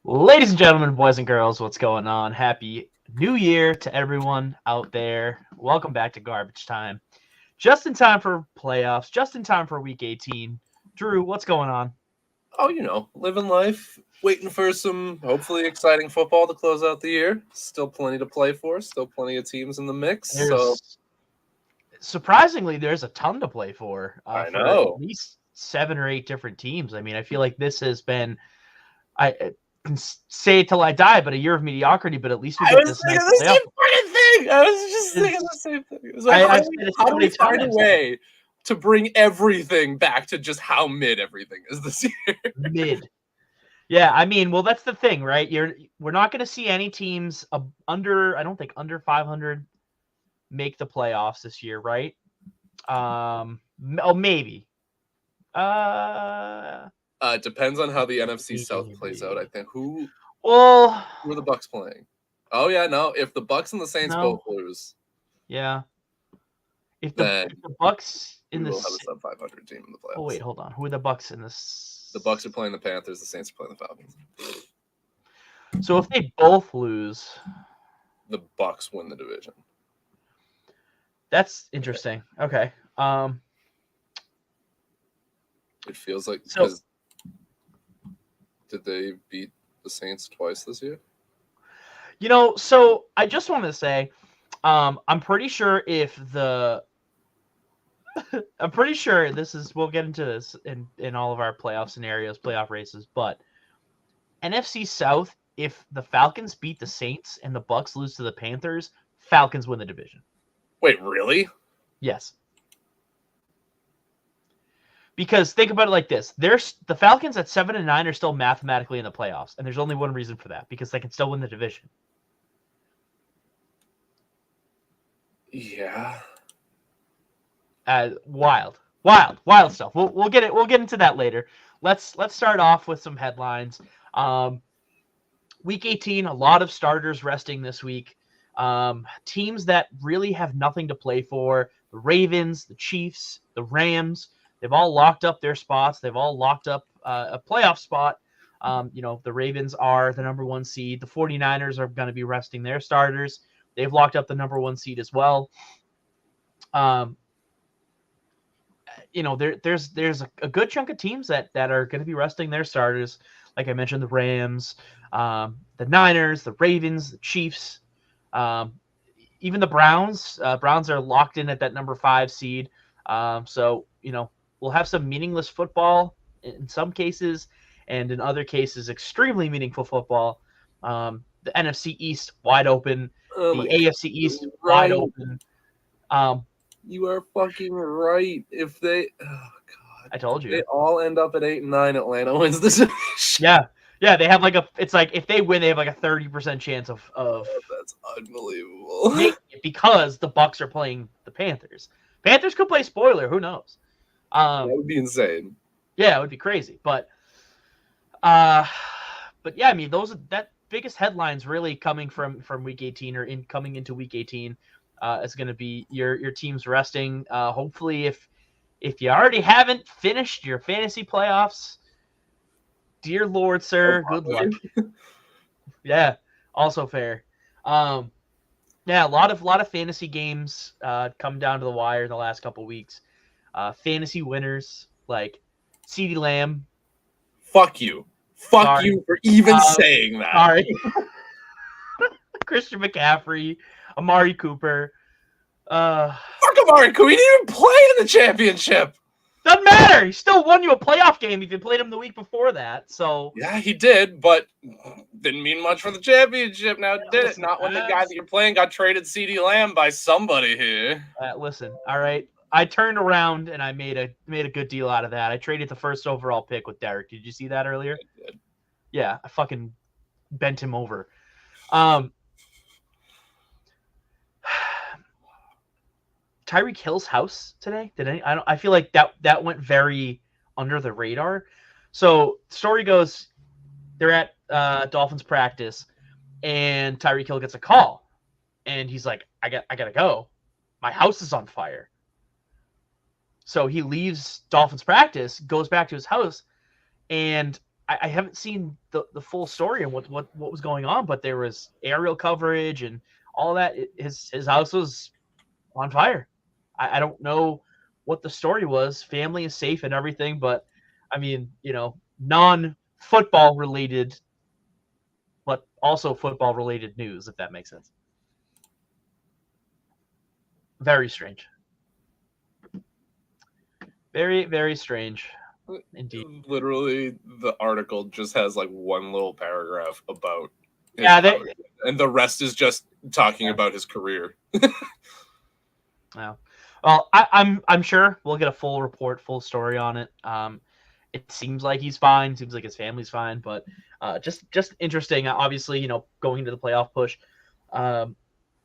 Ladies and gentlemen, boys and girls, what's going on? Happy New Year to everyone out there. Welcome back to Garbage Time. Just in time for playoffs, just in time for Week 18. Drew, what's going on? Oh, living life, waiting for some hopefully exciting football to close out the year. Still plenty to play for, still plenty of teams in the mix. So Surprisingly, there's a ton to play for I for at know. least 7 or 8 different teams. I mean, I feel like this has been, I can say it till I die, but a year of mediocrity, but at least we I get was this thinking nice the playoff. same fucking thing. I was just thinking the Is same thing. It was like, I've said it how so do many we find a times. way to bring everything back to just how mid everything is this year? Mid. Yeah, I mean, well, that's the thing, right? We're not going to see any teams under, I don't think under 500 make the playoffs this year, right? Maybe. Uh, It depends on how the NFC South plays out. I maybe. think who Well, are the Bucks playing? Oh yeah, no. If the Bucks and the Saints both no, lose, yeah. If the then if the Bucks in we will have this, a sub 500 team in the oh playoffs. wait, hold on, who are the Bucks in The Bucks this? are playing the Panthers. The Saints are playing the Falcons. So if they both lose, The Bucks win the division. that's interesting. Okay. It feels like So because did they beat the Saints twice this year? so I just want to say, I'm pretty sure if the I'm pretty sure we'll get into this in all of our playoff scenarios, playoff races, but NFC South, if the Falcons beat the Saints and the Bucks lose to the Panthers, Falcons win the division. Wait, really? Yes. Because think about it like this. The Falcons at 7-9 are still mathematically in the playoffs, and there's only one reason for that, because they can still win the division. Yeah. Wild stuff. We'll get into that later. Let's start off with some headlines. Week 18, a lot of starters resting this week. Teams that really have nothing to play for: the Ravens, the Chiefs, the Rams. They've all locked up their spots. They've all locked up a playoff spot. The Ravens are the number one seed. The 49ers are going to be resting their starters. They've locked up the number one seed as well. There's a good chunk of teams that are going to be resting their starters. Like I mentioned, the Rams, the Niners, the Ravens, the Chiefs, even the Browns. Browns are locked in at that number 5 seed. So we'll have some meaningless football in some cases, and in other cases, extremely meaningful football. The NFC East wide open, Oh the my AFC God. East wide Right. open. You are fucking right. If they, oh God, I told if they you. all end up at 8-9, Atlanta wins the division. Yeah, they have it's like if they win, they have like a 30% chance of That's unbelievable. making it, because the Bucks are playing the Panthers. Panthers could play spoiler, who knows? That would be insane. Yeah, it would be crazy, uh, but yeah, I mean that biggest headlines really coming from week 18 or coming into week 18 is going to be your team's resting. Hopefully, if you already haven't finished your fantasy playoffs, dear Lord, sir, good luck. Yeah, also fair. Yeah, a lot of fantasy games come down to the wire in the last couple weeks. Fantasy winners like CeeDee Lamb. Fuck you. Fuck Sorry. you for even saying that. Sorry. Christian McCaffrey, Amari Cooper. Fuck Amari Cooper. He didn't even play in the championship. Doesn't matter. He still won you a playoff game if you played him the week before that. So yeah, he did, but didn't mean much for the championship. Now did it? Not when the guy that you're playing got traded CeeDee Lamb by somebody here. Listen, all right. I turned around and I made a good deal out of that. I traded the first overall pick with Derek. Did you see that earlier? I did. Yeah, I fucking bent him over. Tyreek Hill's house today. I feel like that went very under the radar. So story goes, they're at Dolphins practice, and Tyreek Hill gets a call, and he's like, I gotta go. My house is on fire. So he leaves Dolphins practice, goes back to his house, and I haven't seen the full story and what was going on, but there was aerial coverage and all that. His house was on fire. I don't know what the story was. Family is safe and everything, but I mean, non-football related, but also football related news, if that makes sense. Very strange. Very, very strange. Indeed. Literally, the article just has like one little paragraph about and the rest is just talking about his career. Yeah. Well, I'm sure we'll get a full report, full story on it. It seems like he's fine. Seems like his family's fine, but just interesting. Obviously, going into the playoff push,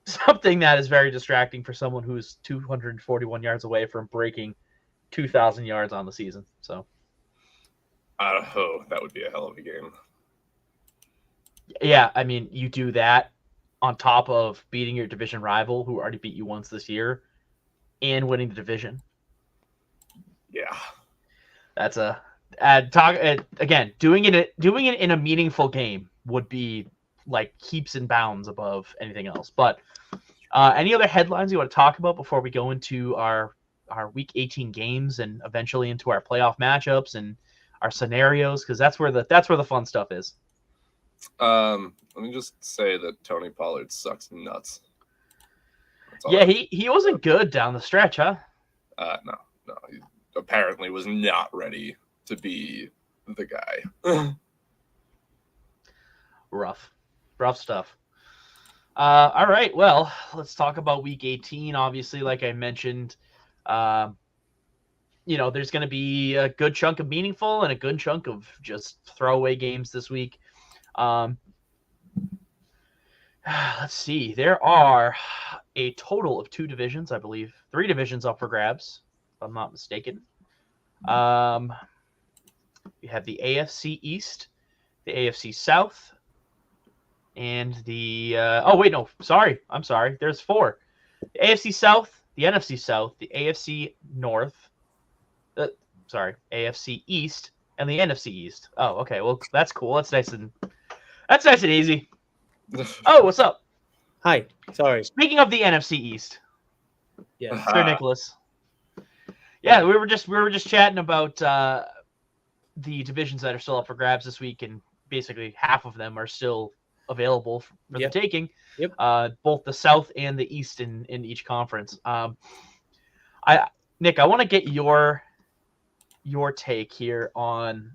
something that is very distracting for someone who's 241 yards away from breaking 2,000 yards on the season. So, that would be a hell of a game. Yeah, I mean, you do that on top of beating your division rival, who already beat you once this year, and winning the division. Yeah, that's again. Doing it in a meaningful game would be like heaps and bounds above anything else. But any other headlines you want to talk about before we go into our Week 18 games and eventually into our playoff matchups and our scenarios? Because that's where the fun stuff is. Let me just say that Tony Pollard sucks nuts. Yeah, he wasn't good down the stretch, huh? No. He apparently was not ready to be the guy. Rough stuff. All right, well, let's talk about Week 18. Obviously, like I mentioned, there's going to be a good chunk of meaningful and a good chunk of just throwaway games this week. Let's see. There are a total of 2 divisions, I believe. 3 divisions up for grabs, if I'm not mistaken. We have the AFC East, the AFC South, and the I'm sorry. There's 4. The AFC South, the NFC South, the AFC North, AFC East, and the NFC East. Oh, okay. Well, that's cool. That's nice and easy. Oh, what's up? Hi. Sorry. Speaking of the NFC East, yeah, Sir Nicholas. Yeah, we were just chatting about the divisions that are still up for grabs this week, and basically half of them are still available for the taking. Yep. Both the South and the East in each conference. Nick, I want to get your take here on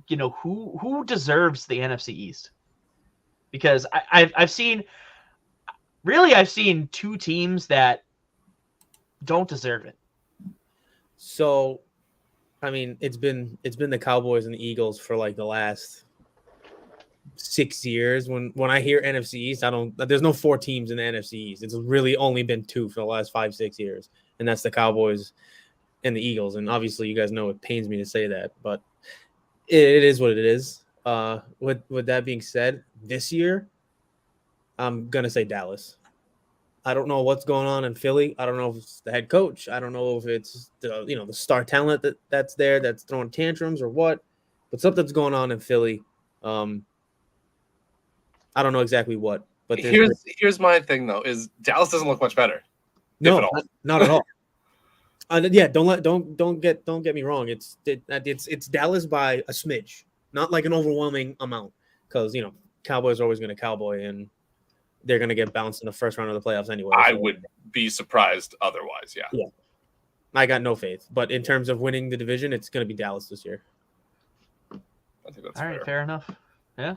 who deserves the NFC East, because I've seen 2 teams that don't deserve it. So, I mean, it's been the Cowboys and the Eagles for like the last 6 years. When I hear NFC East, there's no 4 teams in the NFC East. It's really only been 2 for the last 5-6 years, and that's the Cowboys and the Eagles. And obviously, you guys know it pains me to say that, but it is what it is. With that being said, this year, I'm gonna say Dallas. I don't know what's going on in Philly. I don't know if it's the head coach. I don't know if it's the star talent that's there that's throwing tantrums or what, but something's going on in Philly. I don't know exactly what, but here's my thing though: is Dallas doesn't look much better. No, not at all. Yeah, don't get me wrong. It's Dallas by a smidge, not like an overwhelming amount, because Cowboys are always going to cowboy and they're going to get bounced in the first round of the playoffs anyway. I would be surprised otherwise. Yeah. I got no faith, but in terms of winning the division, it's going to be Dallas this year. I think that's all right. Fair enough. Yeah,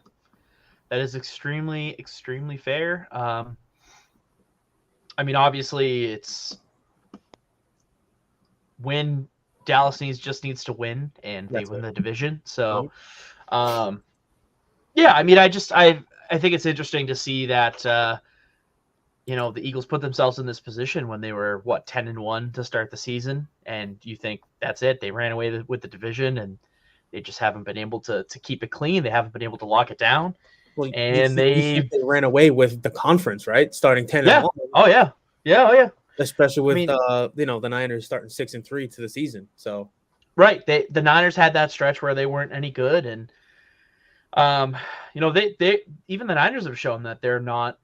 that is extremely, extremely fair. I mean, obviously, it's when Dallas needs to win, and they win the division. So, yeah, I mean, I think it's interesting to see that the Eagles put themselves in this position when they were 10-1 to start the season, and you think that's it. They ran away with the division, and they just haven't been able to keep it clean. They haven't been able to lock it down. Well, and they ran away with the conference, right? Starting 10-1. Oh yeah. Especially with the Niners starting 6-3 to the season. So Right. The Niners had that stretch where they weren't any good, and they even the Niners have shown that they're not,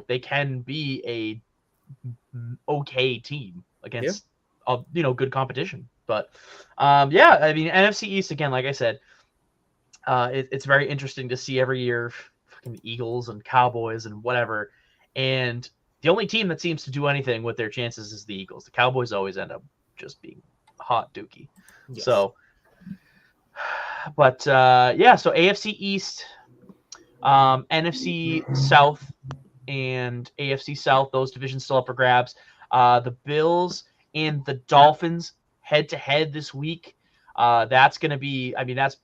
they can be a okay team against good competition. But yeah, I mean NFC East again, like I said, it's very interesting to see every year fucking Eagles and Cowboys and whatever, and the only team that seems to do anything with their chances is the Eagles. The Cowboys always end up just being hot dookie. Yes. So, but yeah, so AFC East, NFC South, and AFC South, those divisions still up for grabs. The Bills and the Dolphins head to head this week. That's going to be, I mean, that's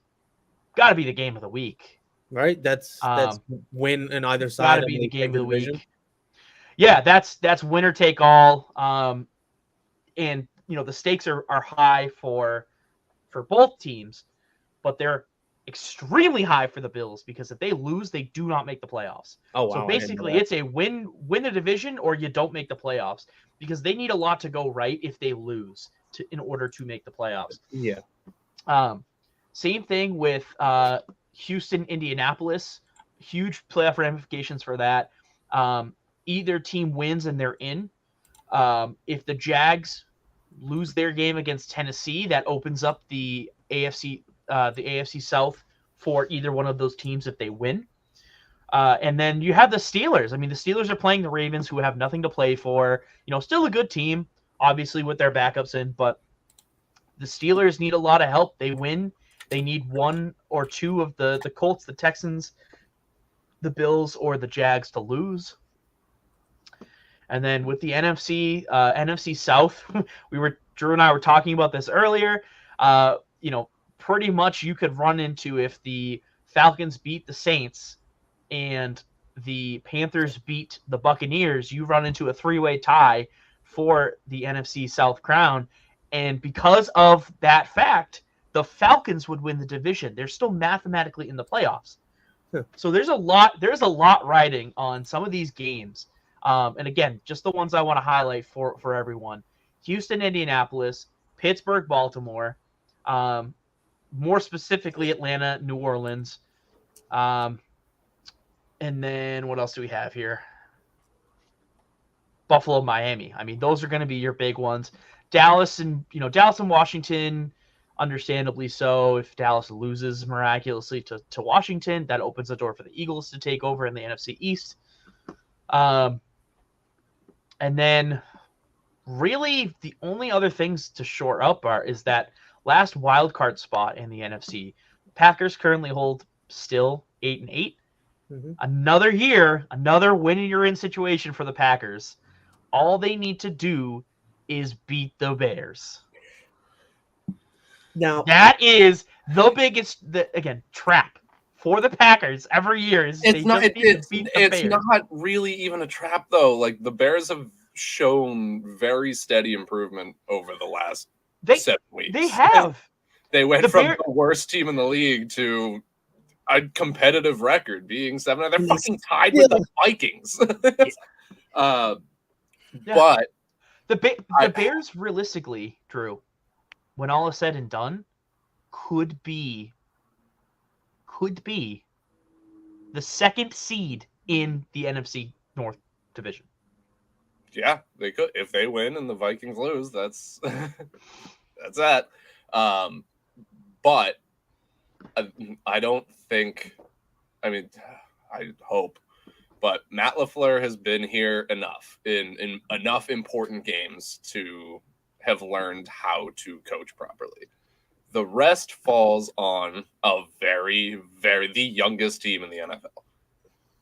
got to be the game of the week. Right? That's win on either side. Got to be the game of the week. Yeah, that's winner take all. And the stakes are high for both teams, but they're extremely high for the Bills because if they lose, they do not make the playoffs. Oh, wow. So basically, it's a win the division or you don't make the playoffs because they need a lot to go right if they lose in order to make the playoffs. Yeah. Same thing with Houston, Indianapolis. Huge playoff ramifications for that. Either team wins and they're in. If the Jags lose their game against Tennessee, that opens up the AFC South for either one of those teams if they win. And then you have the Steelers. I mean, the Steelers are playing the Ravens, who have nothing to play for. Still a good team, obviously, with their backups in, but the Steelers need a lot of help. They win. They need one or two of the Colts, the Texans, the Bills, or the Jags to lose. And then with the NFC South, Drew and I were talking about this earlier. Pretty much you could run into if the Falcons beat the Saints and the Panthers beat the Buccaneers, you run into a three-way tie for the NFC South crown. And because of that fact, the Falcons would win the division. They're still mathematically in the playoffs. So there's a lot riding on some of these games. And again, just the ones I want to highlight for everyone. Houston, Indianapolis, Pittsburgh, Baltimore, more specifically Atlanta, New Orleans. And then what else do we have here? Buffalo, Miami. I mean, those are going to be your big ones. Dallas and Washington, understandably so. If Dallas loses miraculously to Washington, that opens the door for the Eagles to take over in the NFC East. And then really the only other things to shore up is that last wild card spot in the NFC. Packers currently hold still 8-8. Mm-hmm. Another year, another win and you're in situation for the Packers. All they need to do is beat the Bears. Now that is the biggest trap for the Packers every year. It's not really even a trap though. Like the Bears have shown very steady improvement over the last 7 weeks. They have. They went from the worst team in the league to a competitive record, being 7. They're fucking tied with the Vikings. But the Bears, realistically, Drew, when all is said and done, could be the second seed in the NFC North division. Yeah, they could if they win and the Vikings lose. That's that. But I don't think. I mean, I hope. But Matt LaFleur has been here enough in enough important games to have learned how to coach properly. The rest falls on a very, very the youngest team in the NFL.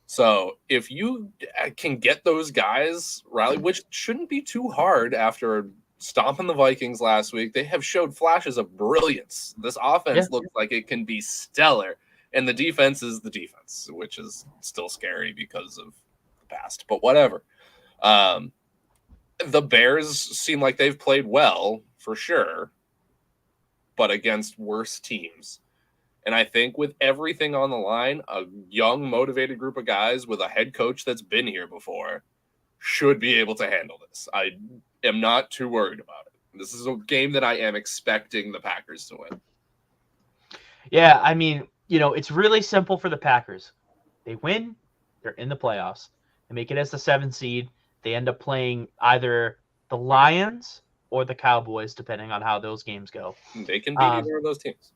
So if you can get those guys rally, which shouldn't be too hard after stomping the Vikings last week, they have showed flashes of brilliance. This offense looks like it can be stellar. And the defense is the defense, which is still scary because of the past. But whatever. The Bears seem like they've played well, for sure, but against worse teams. And I think with everything on the line, a young, motivated group of guys with a head coach that's been here before should be able to handle this. I am not too worried about it. This is a game that I am expecting the Packers to win. Yeah, I mean, it's really simple for the Packers. They win, they're in the playoffs. They make it as the 7th seed. They end up playing either the Lions or the Cowboys, depending on how those games go. They can beat either of those teams.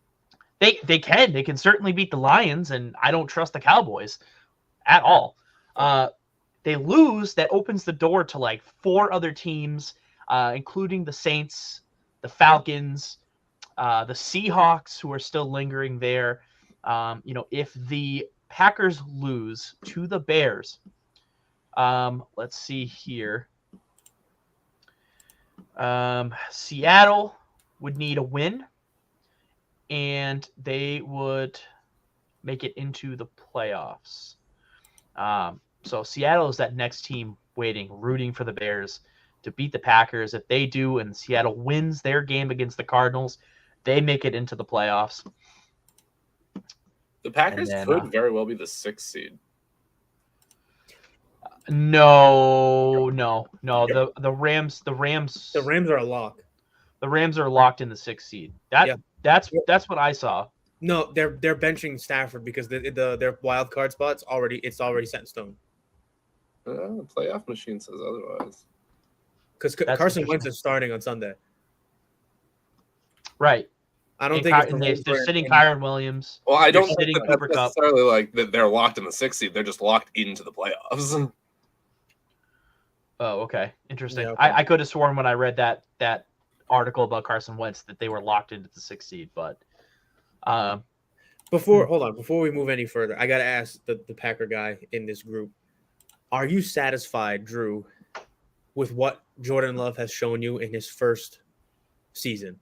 They can certainly beat the Lions, and I don't trust the Cowboys at all. They lose, that opens the door to like 4 other teams, including the Saints, the Falcons, the Seahawks, who are still lingering there. If the Packers lose to the Bears, let's see here. Seattle would need a win, and they would make it into the playoffs. So Seattle is that next team waiting, rooting for the Bears to beat the Packers. If they do and Seattle wins their game against the Cardinals, they make it into the playoffs. The Packers could very well be the 6th seed. No. The Rams are a lock. The Rams are locked in the 6th seed. That's what I saw. No, they're benching Stafford because their wild card spot's already set in stone. The playoff machine says otherwise. Because Carson Wentz is starting on Sunday. Right. I don't think they're sitting Kyron Williams. Well, I don't think sitting that's necessarily like that they're locked in the 6th seed. They're just locked into the playoffs. Oh, okay. Interesting. Yeah, okay. I could have sworn when I read that article about Carson Wentz that they were locked into the 6th seed, but before we move any further, I gotta ask the Packer guy in this group. Are you satisfied, Drew, with what Jordan Love has shown you in his first season?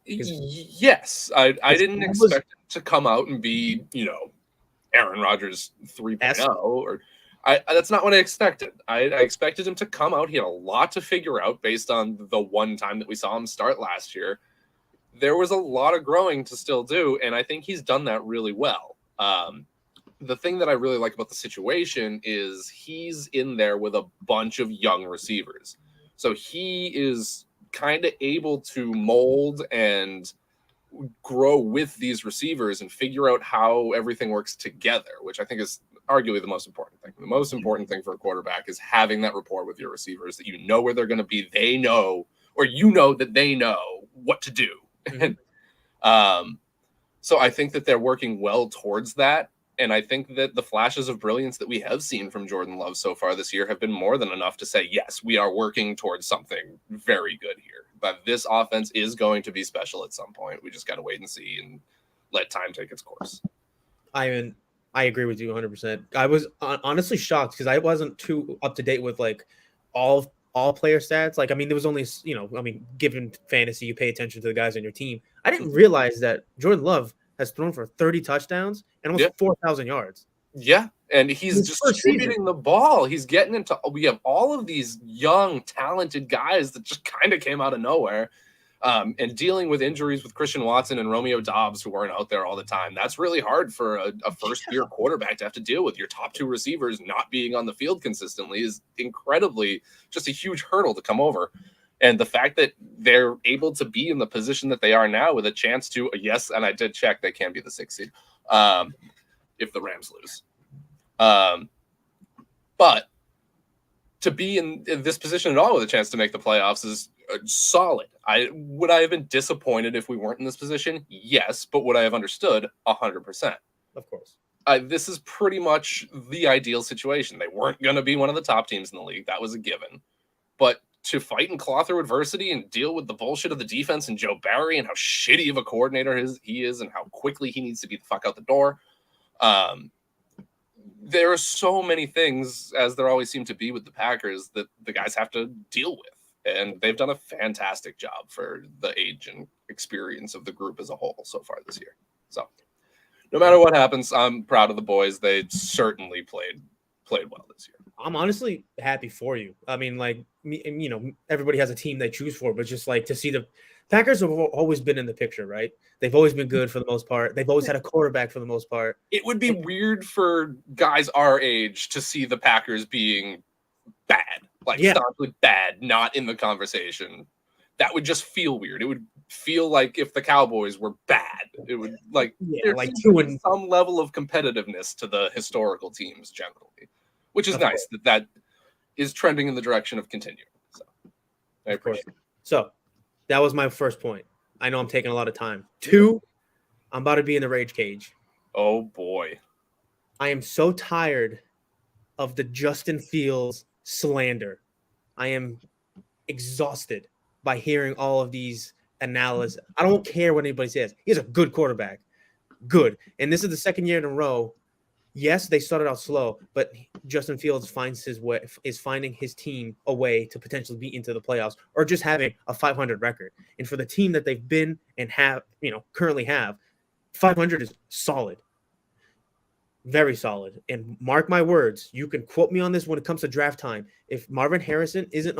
Yes. I didn't expect him to come out and be, Aaron Rodgers 3.0 or that's not what I expected. I expected him to come out. He had a lot to figure out based on the one time that we saw him start last year. There was a lot of growing to still do, and I think he's done that really well. The thing that I really like about the situation is he's in there with a bunch of young receivers. So he is kind of able to mold and grow with these receivers and figure out how everything works together, which I think is arguably the most important thing. The most important thing for a quarterback is having that rapport with your receivers, that you know where they're going to be. They know, or that they know what to do. Mm-hmm. So I think that they're working well towards that. And I think that the flashes of brilliance that we have seen from Jordan Love so far this year have been more than enough to say, yes, we are working towards something very good here. But this offense is going to be special at some point. We just got to wait and see and let time take its course. I agree with you 100%. I was honestly shocked because I wasn't too up to date with like all player stats. Like, I mean, there was only, given fantasy, you pay attention to the guys on your team. I didn't realize that Jordan Love has thrown for 30 touchdowns and almost 4,000 yards. Yeah, and he's distributing the ball. He's getting into – we have all of these young, talented guys that just kind of came out of nowhere. And dealing with injuries with Christian Watson and Romeo Doubs, who weren't out there all the time. That's really hard for a first-year quarterback to have to deal with. Your top 2 receivers not being on the field consistently is incredibly – just a huge hurdle to come over. And the fact that they're able to be in the position that they are now with a chance to, yes, and I did check, they can be the 6th seed if the Rams lose. But to be in this position at all with a chance to make the playoffs is solid. Would I have been disappointed if we weren't in this position? Yes, but would I have understood? 100%. Of course. This is pretty much the ideal situation. They weren't going to be one of the top teams in the league. That was a given. But to fight and claw through adversity and deal with the bullshit of the defense and Joe Barry and how shitty of a coordinator he is and how quickly he needs to be the fuck out the door. There are so many things, as there always seem to be with the Packers, that the guys have to deal with. And they've done a fantastic job for the age and experience of the group as a whole so far this year. So no matter what happens, I'm proud of the boys. They certainly played well this year. I'm honestly happy for you. I mean, like, everybody has a team they choose for, but just like to see the Packers have always been in the picture, right? They've always been good for the most part. They've always had a quarterback for the most part. It would be weird for guys our age to see the Packers being bad. like Yeah. staunchly bad, not in the conversation, that would just feel weird. It would feel like if the Cowboys were bad. It would like there like seems to 2 be and some level of competitiveness to the historical teams generally, which is Of nice that is trending in the direction of continuing. So I appreciate it. So that was my first point. I know I'm taking a lot of time. 2, I'm about to be in the rage cage. Oh boy. I am so tired of the Justin Fields slander. I am exhausted by hearing all of these analysis. I don't care what anybody says. He's a good quarterback. Good. And this is the second year in a row. Yes, they started out slow, but Justin Fields is finding his team a way to potentially be into the playoffs or just having a 500 record. And for the team that they've been and have, currently have, 500 is solid. Very solid. And mark my words, you can quote me on this when it comes to draft time. If Marvin Harrison isn't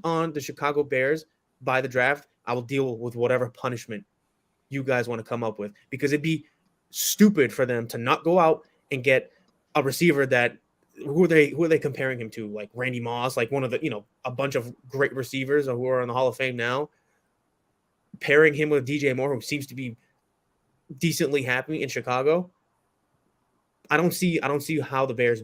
on the Chicago Bears by the draft, I will deal with whatever punishment you guys want to come up with, because it'd be stupid for them to not go out and get a receiver that who are they comparing him to? Like Randy Moss, like one of the, a bunch of great receivers who are in the Hall of Fame now. Pairing him with DJ Moore, who seems to be decently happy in Chicago. I don't see how the Bears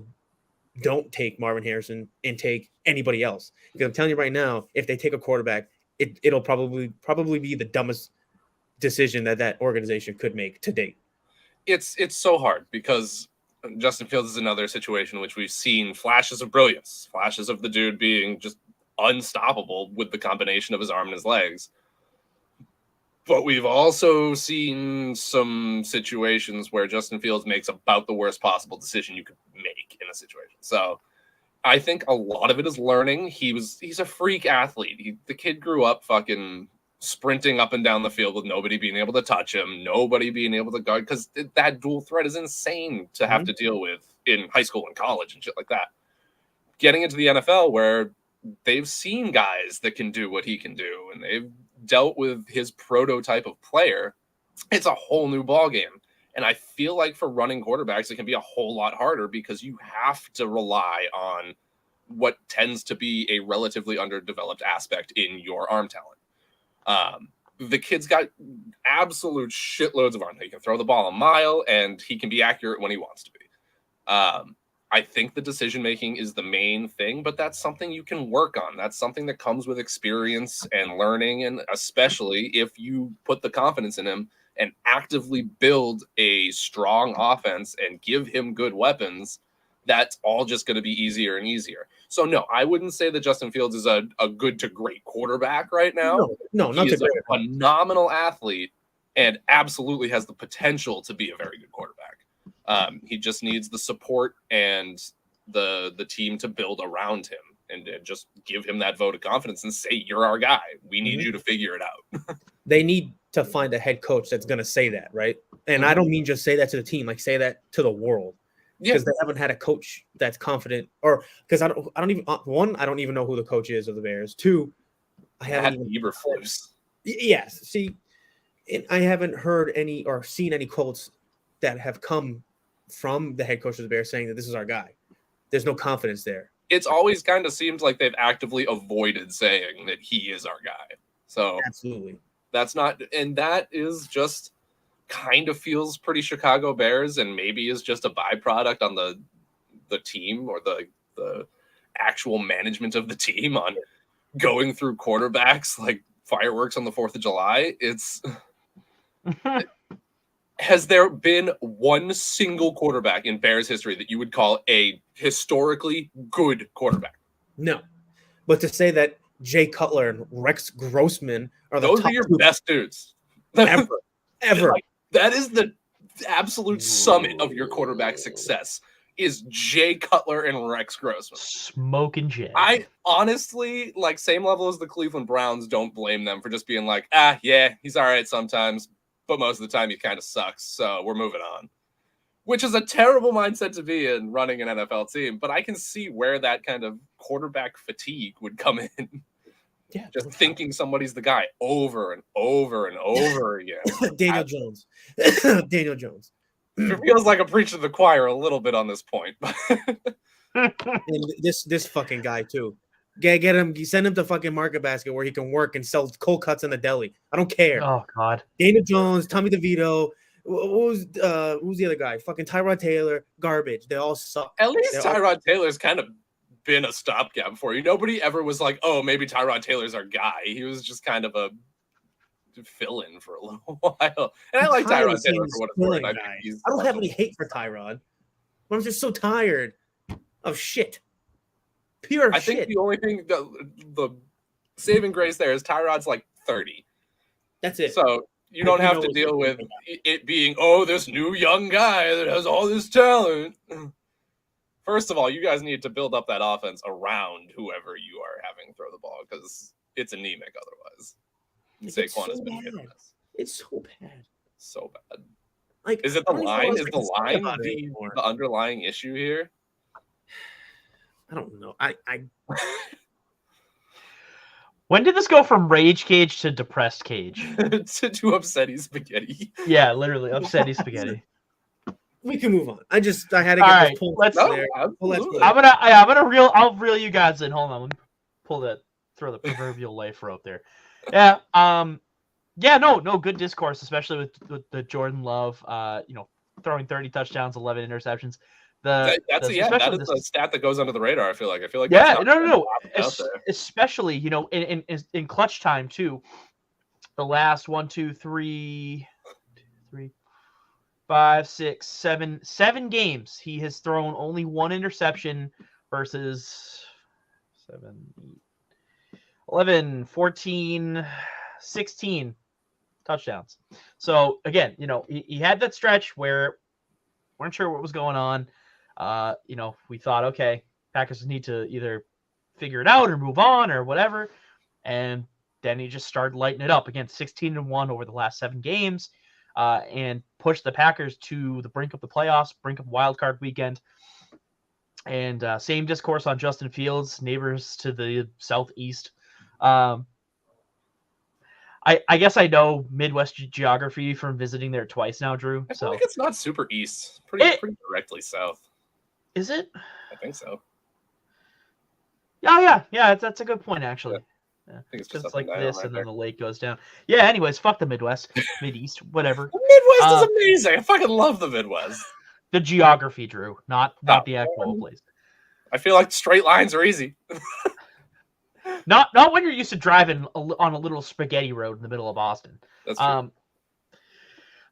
don't take Marvin Harrison and take anybody else. Because I'm telling you right now, if they take a quarterback, it'll probably be the dumbest decision that organization could make to date. It's so hard because Justin Fields is another situation in which we've seen flashes of brilliance, flashes of the dude being just unstoppable with the combination of his arm and his legs. But we've also seen some situations where Justin Fields makes about the worst possible decision you could make in a situation. So I think a lot of it is learning. He's a freak athlete. The kid grew up fucking sprinting up and down the field with nobody being able to touch him, nobody being able to guard, because that dual threat is insane to have to deal with in high school and college and shit like that. Getting into the NFL where they've seen guys that can do what he can do and they've dealt with his prototype of player, it's a whole new ballgame. And I feel like for running quarterbacks, it can be a whole lot harder because you have to rely on what tends to be a relatively underdeveloped aspect in your arm talent. The kid's got absolute shitloads of arm. He can throw the ball a mile and he can be accurate when he wants to be. I think the decision-making is the main thing, but that's something you can work on. That's something that comes with experience and learning, and especially if you put the confidence in him and actively build a strong offense and give him good weapons, that's all just going to be easier and easier. So, no, I wouldn't say that Justin Fields is a good to great quarterback right now. No, not he is a phenomenal athlete and absolutely has the potential to be a very good quarterback. He just needs the support and the team to build around him and just give him that vote of confidence and say, you're our guy. We need you to figure it out. They need to find a head coach that's going to say that, right? And I don't mean just say that to the team, like say that to the world. Because they haven't had a coach that's confident, or because I don't even know who the coach is of the Bears. 2, I haven't even Eberflus. Yes, see, I haven't heard any or seen any quotes that have come from the head coach of the Bears saying that this is our guy. There's no confidence there. It's always kind of seems like they've actively avoided saying that he is our guy. So absolutely, that's not, and that is just kind of feels pretty Chicago Bears, and maybe is just a byproduct on the team or the actual management of the team on going through quarterbacks like fireworks on the 4th of July. Has there been one single quarterback in Bears history that you would call a historically good quarterback? No. But to say that Jay Cutler and Rex Grossman are those are your best dudes ever. Like, that is the absolute summit of your quarterback success is Jay Cutler and Rex Grossman. Smoking Jay. I honestly, like, same level as the Cleveland Browns, don't blame them for just being like, yeah, he's all right sometimes, but most of the time he kind of sucks, so we're moving on. Which is a terrible mindset to be in running an NFL team, but I can see where that kind of quarterback fatigue would come in. Yeah, just thinking somebody's the guy over and over and over again. Daniel Jones. Daniel Jones. It feels like a preach to the choir a little bit on this point. And this fucking guy too. Get him. Send him to fucking Market Basket where he can work and sell cold cuts in the deli. I don't care. Oh God. Dana Jones, Tommy DeVito. Who's the other guy? Fucking Tyrod Taylor. Garbage. They all suck. At least Tyrod Taylor's kind of been a stopgap for you. Nobody ever was like, oh, maybe Tyrod Taylor's our guy. He was just kind of a fill-in for a little while. And I like Tyrod Taylor for what it's worth. I don't have any hate for Tyrod. I'm just so tired of shit. Pure shit. I think the only thing, the saving grace there is Tyrod's like 30. That's it. So you don't have to deal with it being, oh, this new young guy that has all this talent. First of all, you guys need to build up that offense around whoever you are having throw the ball because it's anemic otherwise. Saquon has been hitting us. It's so bad. So bad. Like, is it the line? Is the line the underlying issue here? I don't know. I When did this go from rage cage to depressed cage? to upsetty spaghetti. Yeah, literally upsetty spaghetti. We can move on. I had to get this pull. I'll reel you guys in. Hold on, let me throw the proverbial life rope there. Yeah, no, good discourse, especially with the Jordan Love, throwing 30 touchdowns, 11 interceptions. That is a stat that goes under the radar. I feel like especially in clutch time too. The last 7 games he has thrown only 1 interception versus 7, 8, 11, 14, 16 touchdowns. So again, he had that stretch where weren't sure what was going on. We thought, okay, Packers need to either figure it out or move on or whatever. And then he just started lighting it up again, 16-1 over the last 7 games, and pushed the Packers to the brink of the playoffs, brink of wild card weekend. And same discourse on Justin Fields, neighbors to the southeast. I guess I know Midwest geography from visiting there twice now, Drew. I feel like it's not super east. Pretty directly south. Is it? I think so. Yeah. That's a good point, actually. Yeah. I think it's just like this, and then the lake goes down. Yeah. Anyways, fuck the Midwest, Mideast, whatever. The Midwest is amazing. I fucking love the Midwest. The geography, Drew, not the actual place. I feel like straight lines are easy. Not when you're used to driving on a little spaghetti road in the middle of Boston. That's true.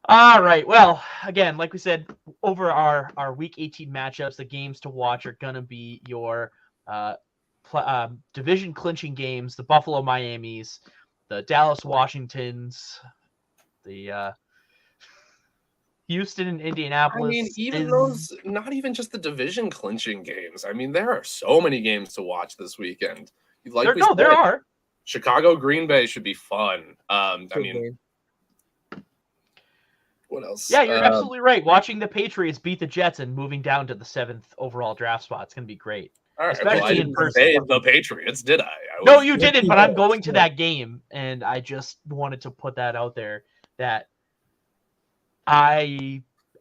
All right. Well, again, like we said, over our Week 18 matchups, the games to watch are going to be your division clinching games, the Buffalo Miamis, the Dallas Washingtons, the Houston and Indianapolis. I mean, even those, not even just the division clinching games. I mean, there are so many games to watch this weekend. There are. Chicago, Green Bay should be fun. What else? Yeah, you're absolutely right. Watching the Patriots beat the Jets and moving down to the 7th overall draft spot, it's going to be great. All right, especially in person. The Patriots, did I? No, you didn't, but I'm going to that game, and I just wanted to put that out there that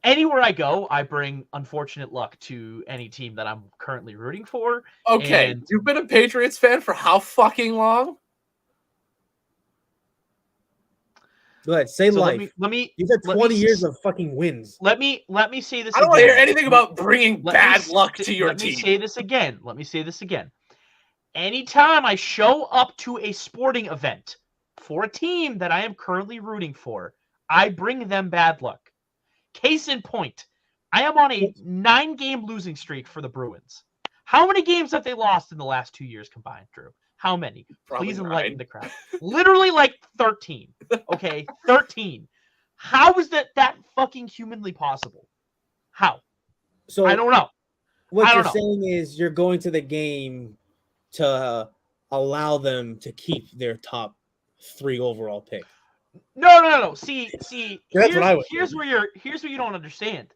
anywhere I go, I bring unfortunate luck to any team that I'm currently rooting for. Okay, you've been a Patriots fan for how fucking long? Go ahead, say life. Let me. You've had 20 years of fucking wins. Let me say this. I don't want to hear anything about bringing bad luck to your team. Let me say this again. Anytime I show up to a sporting event for a team that I am currently rooting for, I bring them bad luck. Case in point, I am on a 9-game losing streak for the Bruins. How many games have they lost in the last 2 years combined, Drew? How many? Probably Please 9. enlighten the crowd. Literally like 13. Okay, 13. How is that fucking humanly possible? How? So I don't know. What you're saying is you're going to the game to allow them to keep their top 3 overall pick. No. See. That's what I would. Here's what you don't understand.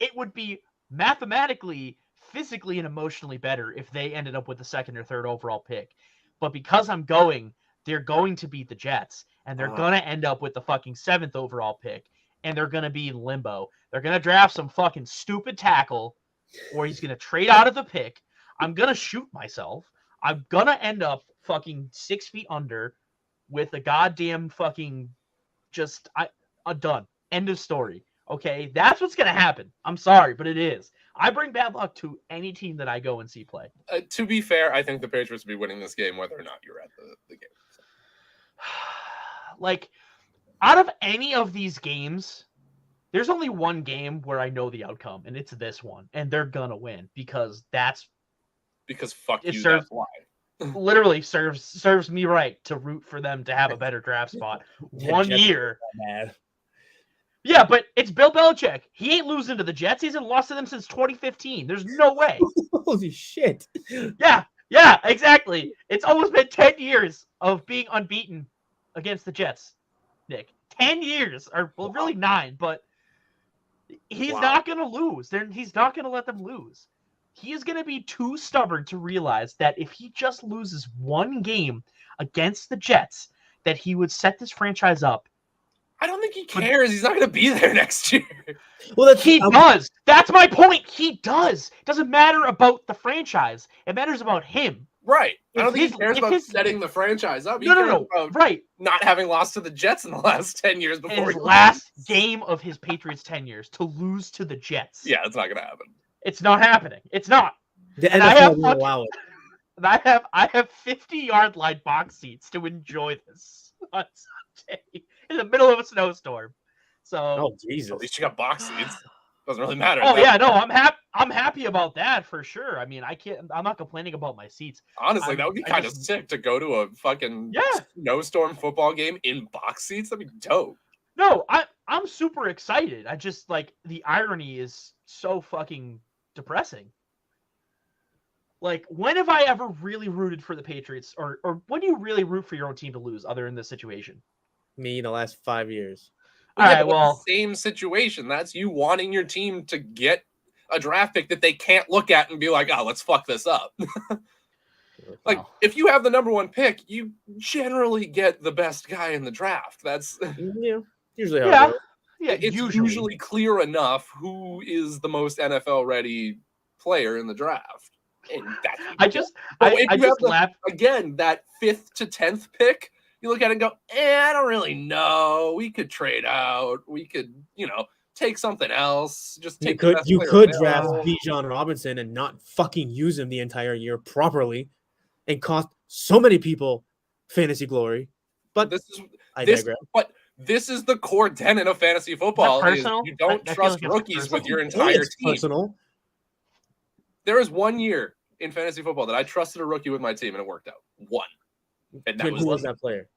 It would be mathematically, physically, and emotionally better if they ended up with the 2nd or 3rd overall pick. But because they're going to beat the Jets, and they're going to end up with the fucking 7th overall pick, and they're going to be in limbo. They're going to draft some fucking stupid tackle, or he's going to trade out of the pick. I'm going to shoot myself. I'm gonna end up fucking 6 feet under with a goddamn fucking done. End of story. Okay, that's what's gonna happen. I'm sorry, but it is. I bring bad luck to any team that I go and see play. To be fair, I think the Patriots will be winning this game whether or not you're at the game. Like, out of any of these games, there's only one game where I know the outcome, and it's this one, and they're gonna win because fuck it you. serves, that's why. literally serves me right to root for them to have a better draft spot. One year. Yeah, but it's Bill Belichick. He ain't losing to the Jets. He hasn't lost to them since 2015. There's no way. Holy shit. Yeah, exactly. It's almost been 10 years of being unbeaten against the Jets, Nick. 10 years, or well, really 9, but he's not going to lose. He's not going to let them lose. He is going to be too stubborn to realize that if he just loses one game against the Jets, that he would set this franchise up. I don't think he cares. He's not going to be there next year. Well, he does. That's my point. He does. It doesn't matter about the franchise. It matters about him. Right. I don't think he cares about setting the franchise up. No. Right. Not having lost to the Jets in the last 10 years before his last game of his Patriots 10 years to lose to the Jets. Yeah, it's not going to happen. It's not happening. It's not. And I have 50-yard line box seats to enjoy this on Sunday in the middle of a snowstorm. So, Jesus! At least you got box seats. Doesn't really matter. Oh yeah, no, I'm happy about that for sure. I mean, I'm not complaining about my seats. Honestly, that would be kind of sick to go to a fucking snowstorm football game in box seats. That'd be dope. No, I'm super excited. I just like the irony is so fucking depressing. Like, when have I ever really rooted for the Patriots, or when do you really root for your own team to lose, other in this situation? Me, the last 5 years. All right, well, same situation. That's you wanting your team to get a draft pick that they can't look at and be like, "Oh, let's fuck this up." Like, if you have the number 1 pick, you generally get the best guy in the draft. That's usually how it yeah. It's usually clear enough who is the most NFL ready player in the draft. And that's I just laugh again. That 5th to 10th pick, you look at it and go, I don't really know. We could trade out. We could, take something else. Just take. You could draft Bijan Robinson and not fucking use him the entire year properly, and cost so many people fantasy glory. But I digress. But this is the core tenet of fantasy football. Is you don't trust rookies with your entire team. Personal. There was 1 year in fantasy football that I trusted a rookie with my team, and it worked out. 1. And who was that player?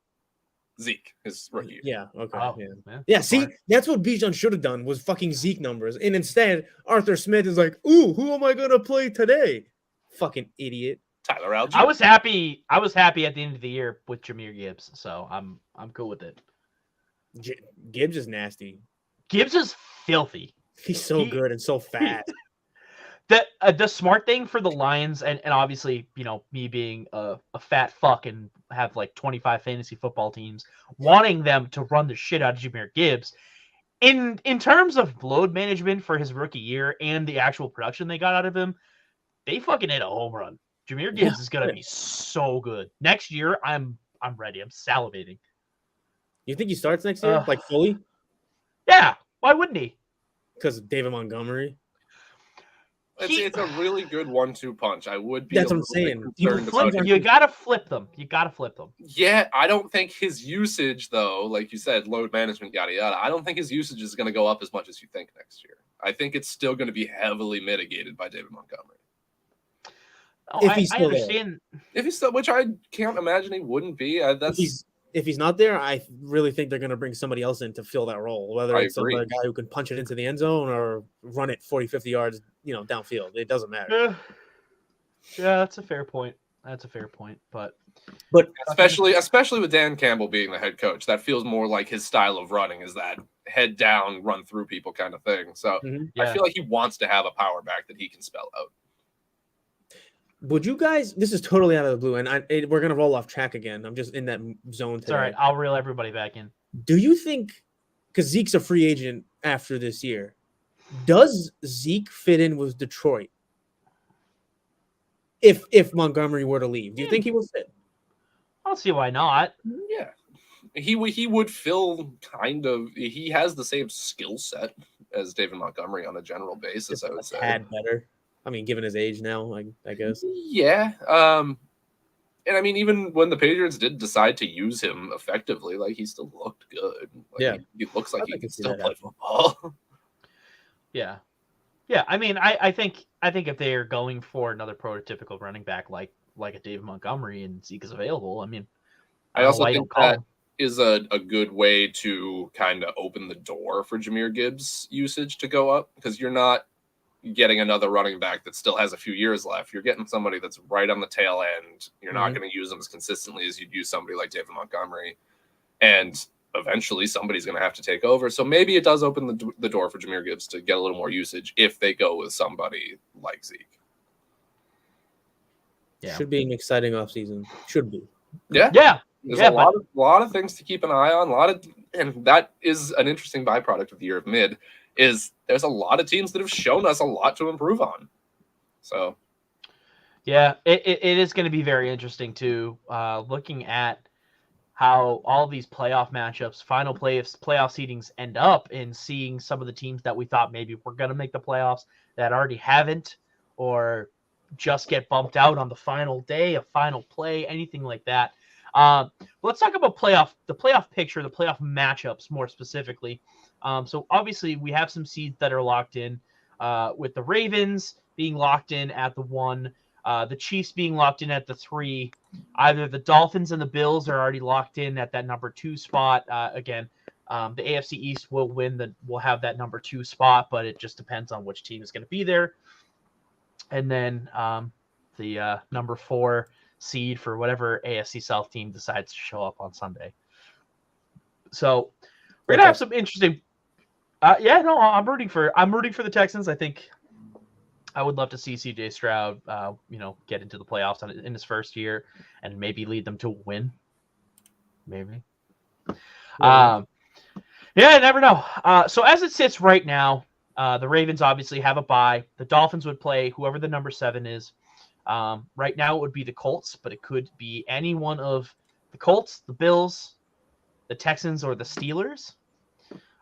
Zeke, his rookie. Yeah, okay. Oh, yeah, see, that's what Bijan should have done, was fucking Zeke numbers. And instead, Arthur Smith is like, ooh, who am I going to play today? Fucking idiot. Tyler Algier. I was happy at the end of the year with Jahmyr Gibbs, so I'm cool with it. Gibbs is nasty. Gibbs is filthy. He's so good and so fast. The smart thing for the Lions, and obviously, me being a fat fuck and have like 25 fantasy football teams, wanting them to run the shit out of Jahmyr Gibbs, in terms of load management for his rookie year and the actual production they got out of him, they fucking hit a home run. Jahmyr Gibbs is gonna be so good next year. I'm ready. I'm salivating. You think he starts next year, like fully? Yeah. Why wouldn't he? Because of David Montgomery. It's a really good 1-2 punch. I would be. That's what I'm saying. You gotta flip them. Yeah, I don't think his usage, though, like you said, load management, yada yada. I don't think his usage is going to go up as much as you think next year. I think it's still going to be heavily mitigated by David Montgomery. Oh, I understand. If he's still, which I can't imagine he wouldn't be. If he's not there, I really think they're going to bring somebody else in to fill that role, whether it's a guy who can punch it into the end zone or run it 40, 50 yards, downfield. It doesn't matter. Yeah, that's a fair point. But especially with Dan Campbell being the head coach, that feels more like his style of running is that head down, run through people kind of thing. So I feel like he wants to have a power back that he can spell out. Would you guys? This is totally out of the blue, and we're gonna roll off track again. I'm just in that zone today. It's all right. I'll reel everybody back in. Do you think, because Zeke's a free agent after this year, does Zeke fit in with Detroit? if Montgomery were to leave, do you think he would fit? I don't see why not. Yeah. He would fill kind of. He has the same skill set as David Montgomery on a general basis, I would say. Had better. I mean, given his age now, I guess. Yeah. And I mean, even when the Patriots did decide to use him effectively, like he still looked good. Like, Yeah. he looks like he can still that play happen. football. Yeah. Yeah. I mean, I think if they are going for another prototypical running back like a David Montgomery and Zeke is available, I mean, I don't know also why you think don't call that him. is a good way to kind of open the door for Jahmyr Gibbs' usage to go up, because you're not getting another running back that still has a few years left. You're getting somebody that's right on the tail end. You're not going to use them as consistently as you'd use somebody like David Montgomery. And eventually somebody's going to have to take over. So maybe it does open the door for Jahmyr Gibbs to get a little more usage if they go with somebody like Zeke. Yeah. Should be an exciting offseason. Should be. Yeah. Yeah. There's Yeah, a lot of things to keep an eye on. And that is an interesting byproduct of the year of mid, is there's a lot of teams that have shown us a lot to improve on. So yeah, it is going to be very interesting too, looking at how all these playoff matchups, final playoff seedings end up, and seeing some of the teams that we thought maybe were going to make the playoffs that already haven't, or just get bumped out on the final day, a final play, anything like that. Let's talk about the playoff picture, the playoff matchups more specifically. So obviously we have some seeds that are locked in, with the Ravens being locked in at the 1, the Chiefs being locked in at the 3. Either the Dolphins and the Bills are already locked in at that number 2 spot. Again, the AFC East will have that number 2 spot, but it just depends on which team is going to be there. And then the number 4 seed for whatever AFC South team decides to show up on Sunday. So we're gonna have some interesting. I'm rooting for the Texans. I think I would love to see CJ Stroud, get into the playoffs in his first year and maybe lead them to a win. Maybe. Yeah, I never know. So as it sits right now, the Ravens obviously have a bye. The Dolphins would play whoever the number 7 is. Right now it would be the Colts, but it could be any one of the Colts, the Bills, the Texans, or the Steelers.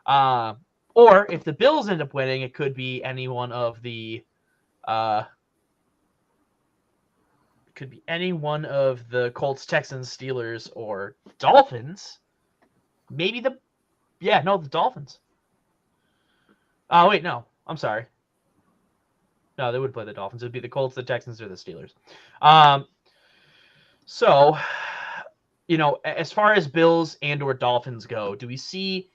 Or if the Bills end up winning, it could be any one of the Colts, Texans, Steelers, or Dolphins. Maybe the Dolphins. Oh wait, no, I'm sorry. No, they would play the Dolphins. It would be the Colts, the Texans, or the Steelers. So, as far as Bills and or Dolphins go, do we see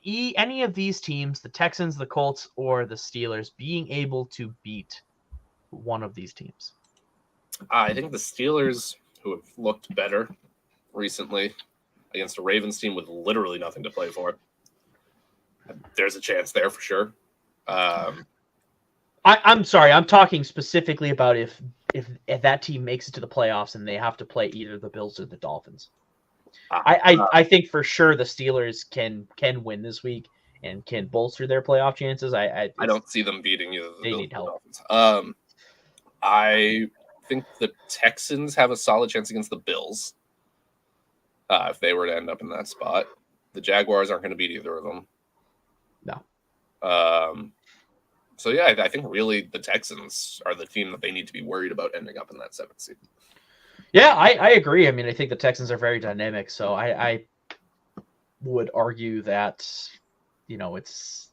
any of these teams, the Texans, the Colts, or the Steelers, being able to beat one of these teams? I think the Steelers, who have looked better recently against a Ravens team with literally nothing to play for, there's a chance there for sure. I'm sorry. I'm talking specifically about if that team makes it to the playoffs and they have to play either the Bills or the Dolphins. I think for sure the Steelers can win this week and can bolster their playoff chances. I don't see them beating either the they Bills need or the help. Dolphins. I think the Texans have a solid chance against the Bills if they were to end up in that spot. The Jaguars aren't going to beat either of them. No. So yeah, I think really the Texans are the team that they need to be worried about ending up in that 7th seed. Yeah, I agree. I mean, I think the Texans are very dynamic, so I would argue that it's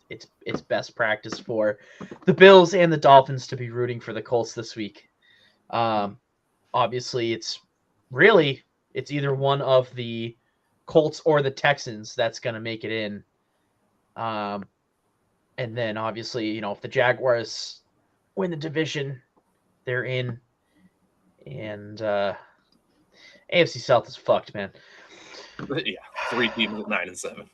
best practice for the Bills and the Dolphins to be rooting for the Colts this week. Obviously, it's either one of the Colts or the Texans that's going to make it in. And then obviously, if the Jaguars win the division, they're in. And AFC South is fucked, man. Yeah, 3 teams at 9 and 7.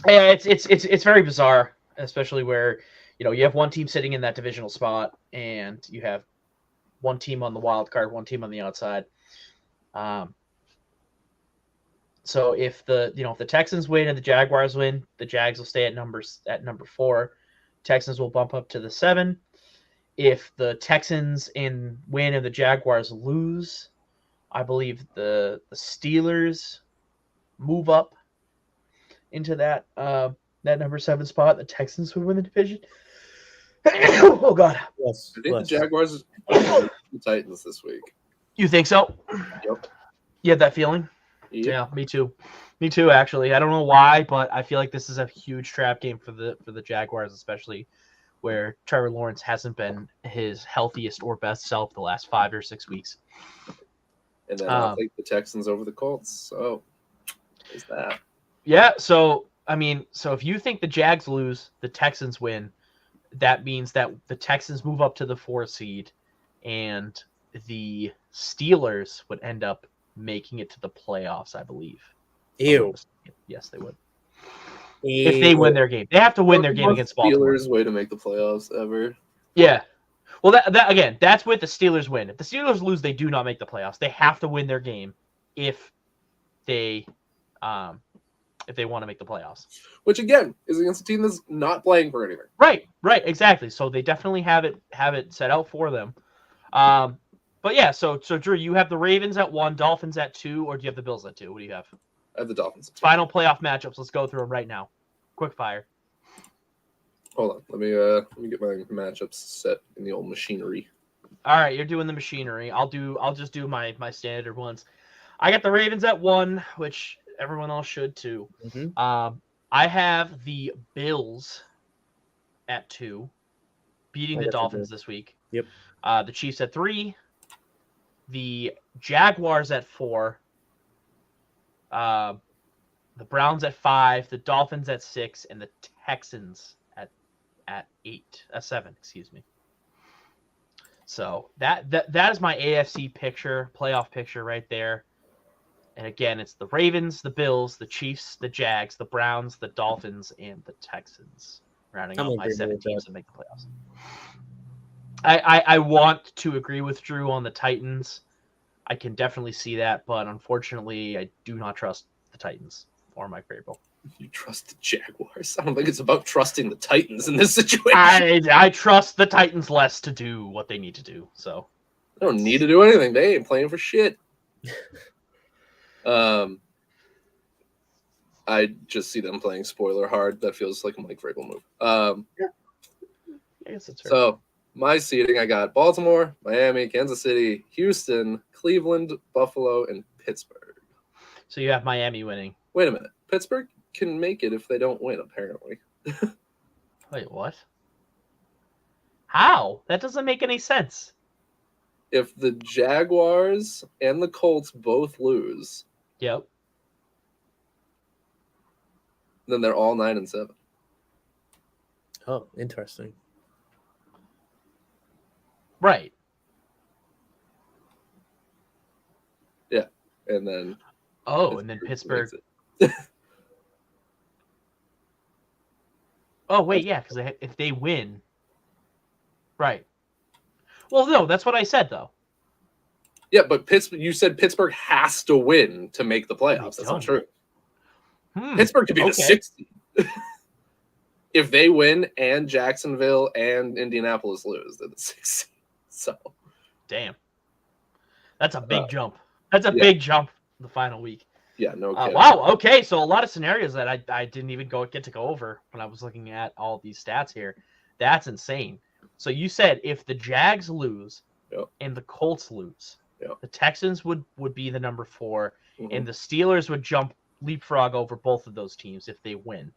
Yeah, it's very bizarre, especially where you have one team sitting in that divisional spot, and you have one team on the wild card, one team on the outside. So if the Texans win and the Jaguars win, the Jags will stay at number 4. Texans will bump up to the 7, If the Texans win and the Jaguars lose, I believe the Steelers move up into that number 7 spot. The Texans would win the division. Oh God! Yes. I think the Jaguars the Titans this week. You think so? Yep. You have that feeling? Yep. Yeah, me too. Me too. Actually, I don't know why, but I feel like this is a huge trap game for the Jaguars, especially where Trevor Lawrence hasn't been his healthiest or best self the last 5 or 6 weeks. And then I'll take the Texans over the Colts. So there's that. Yeah. So I mean, so if you think the Jags lose, the Texans win. That means that the Texans move up to the 4 seed, and the Steelers would end up making it to the playoffs, I believe. Ew. Yes, they would. If they win their game, they have to win their game against Baltimore. Steelers way to make the playoffs ever. Yeah. Well, that again, that's with the Steelers win. If the Steelers lose, they do not make the playoffs. They have to win their game if they want to make the playoffs. Which again is against a team that's not playing for anything. Right, exactly. So they definitely have it set out for them. But yeah, so Drew, you have the Ravens at 1, Dolphins at 2, or do you have the Bills at 2? What do you have? I have the Dolphins. Final playoff matchups. Let's go through them right now. Quick fire. Hold on. Let me get my matchups set in the old machinery. All right, you're doing the machinery. I'll just do my standard ones. I got the Ravens at 1, which everyone else should too. Mm-hmm. I have the Bills at 2, beating the Dolphins this week. Yep. The Chiefs at 3, the Jaguars at 4, the Browns at 5, the Dolphins at 6, and the Texans at 7. Excuse me. So that is my AFC playoff picture right there. And again, it's the Ravens, the Bills, the Chiefs, the Jags, the Browns, the Dolphins, and the Texans, rounding out my 7 teams that make the playoffs. I want to agree with Drew on the Titans. I can definitely see that, but unfortunately, I do not trust the Titans or Mike Vrabel. You trust the Jaguars? I don't think it's about trusting the Titans in this situation. I trust the Titans less to do what they need to do. So they don't need to do anything. They ain't playing for shit. I just see them playing spoiler hard. That feels like a Mike Vrabel move. Yeah. I guess that's fair. So my seeding, I got Baltimore, Miami, Kansas City, Houston, Cleveland, Buffalo, and Pittsburgh. So you have Miami winning. Wait a minute. Pittsburgh can make it if they don't win, apparently. Wait, what? How? That doesn't make any sense. If the Jaguars and the Colts both lose, yep, then they're all 9-7. Oh, interesting. Right. Yeah, and then and then Pittsburgh. Oh wait, yeah, because if they win, right. Well, no, that's what I said though. Yeah, but you said Pittsburgh has to win to make the playoffs. That's not true. Pittsburgh could be the 6th seed. If they win and Jacksonville and Indianapolis lose, they're the 6th seed. So, damn, that's a big jump. That's a big jump in the final week. Yeah, no kidding. Wow. Okay, so a lot of scenarios that I didn't even get to go over when I was looking at all these stats here. That's insane. So you said if the Jags lose and the Colts lose, the Texans would be the number 4, and the Steelers would leapfrog over both of those teams if they win,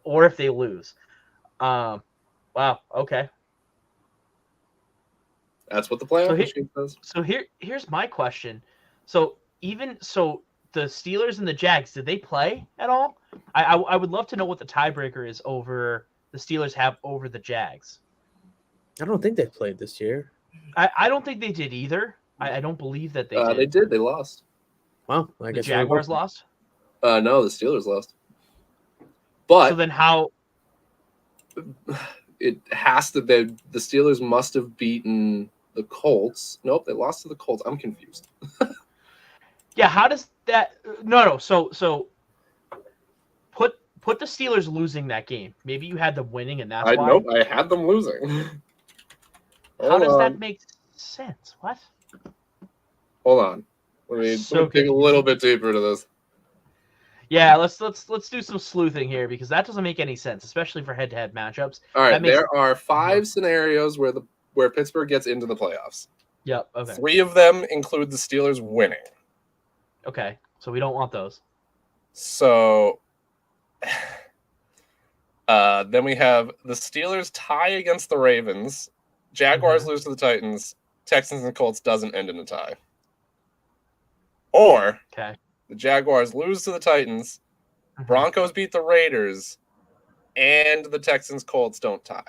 or if they lose. Wow. Okay. That's what the playoff machine says. So here's my question. So the Steelers and the Jags, did they play at all? I would love to know what the tiebreaker is over the Steelers have over the Jags. I don't think they played this year. I don't think they did either. I don't believe that they did. They did. They lost. Well, I guess the Jaguars lost? No, the Steelers lost. But so then how? It has to be. The Steelers must have beaten the Colts. Nope, they lost to the Colts. I'm confused. Yeah, how does that? No. So put the Steelers losing that game. Maybe you had them winning, and that's why. Nope, I had them losing. How does that make sense? What? Hold on. Let me dig a little bit deeper into this. Yeah, let's do some sleuthing here because that doesn't make any sense, especially for head-to-head matchups. All right, there are 5 scenarios where Pittsburgh gets into the playoffs. Yep. Okay. 3 of them include the Steelers winning. Okay, so we don't want those. So then we have the Steelers tie against the Ravens, Jaguars lose to the Titans, Texans and Colts doesn't end in a tie. Or the Jaguars lose to the Titans, Broncos beat the Raiders, and the Texans Colts don't tie.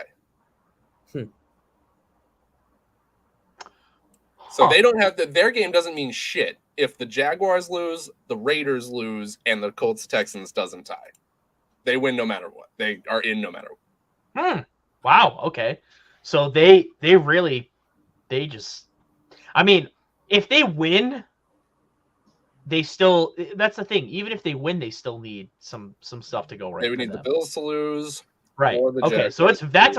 So they don't have their game doesn't mean shit if the Jaguars lose, the Raiders lose, and the Colts Texans doesn't tie. They win no matter what. They are in no matter what. Wow. Okay. So they just. I mean, if they win, they still. That's the thing. Even if they win, they still need some stuff to go right. They would need the Bills to lose. Right. Okay. So that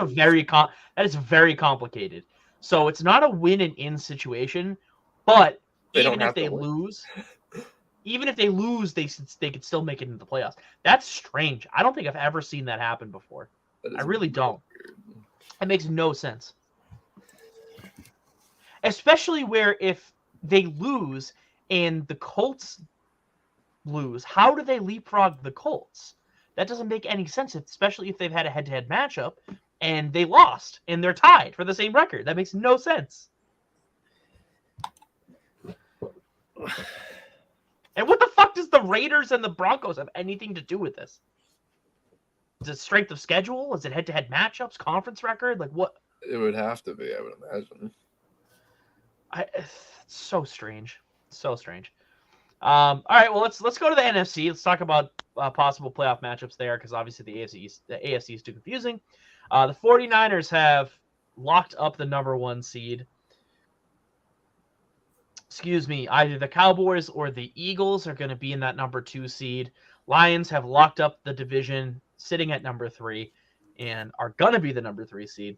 is very complicated. So it's not a win and in situation, but even if they lose, they could still make it into the playoffs. That's strange. I don't think I've ever seen that happen before. I really don't. It makes no sense. Especially where if they lose and the Colts lose, how do they leapfrog the Colts? That doesn't make any sense, especially if they've had a head-to-head matchup and they lost and they're tied for the same record. That makes no sense. And what the fuck does the Raiders and the Broncos have anything to do with this? Is it strength of schedule? Is it head-to-head matchups, conference record? Like what? It would have to be, I would imagine. It's so strange. So strange. All right, well let's go to the NFC. Let's talk about possible playoff matchups there because obviously the AFC is too confusing. The 49ers have locked up the number 1 seed. Excuse me, either the Cowboys or the Eagles are going to be in that number 2 seed. Lions have locked up the division, sitting at number 3, and are going to be the number 3 seed.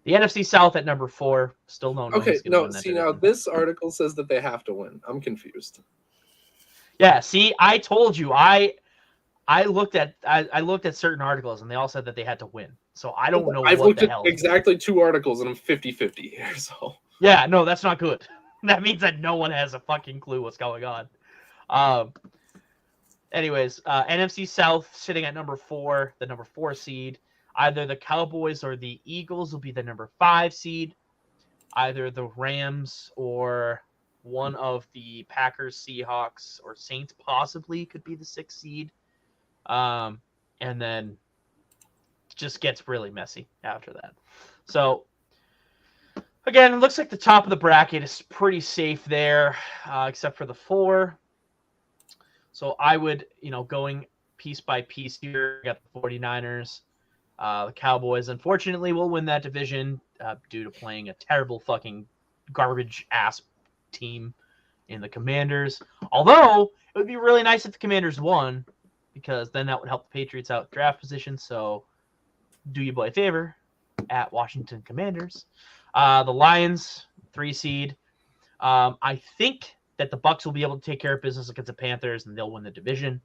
The NFC South at number 4, still don't know. Okay, no, see now this article says that they have to win. I'm confused. Yeah, see, I told you, I looked at certain articles and they all said that they had to win. So I don't know. I've looked at exactly 2 articles and I'm 50-50 here. So yeah, no, that's not good. That means that no one has a fucking clue what's going on. Anyways, NFC South sitting at number 4, the number 4 seed. Either the Cowboys or the Eagles will be the number 5 seed. Either the Rams or one of the Packers, Seahawks, or Saints possibly could be the 6th seed. And then it just gets really messy after that. So, again, it looks like the top of the bracket is pretty safe there, except for the 4. So I would, going piece by piece here, got the 49ers. The Cowboys, unfortunately, will win that division due to playing a terrible fucking garbage-ass team in the Commanders. Although, it would be really nice if the Commanders won, because then that would help the Patriots out draft position. So, do you boy a favor at Washington Commanders. The Lions, 3 seed. I think that the Bucks will be able to take care of business against the Panthers, and they'll win the division.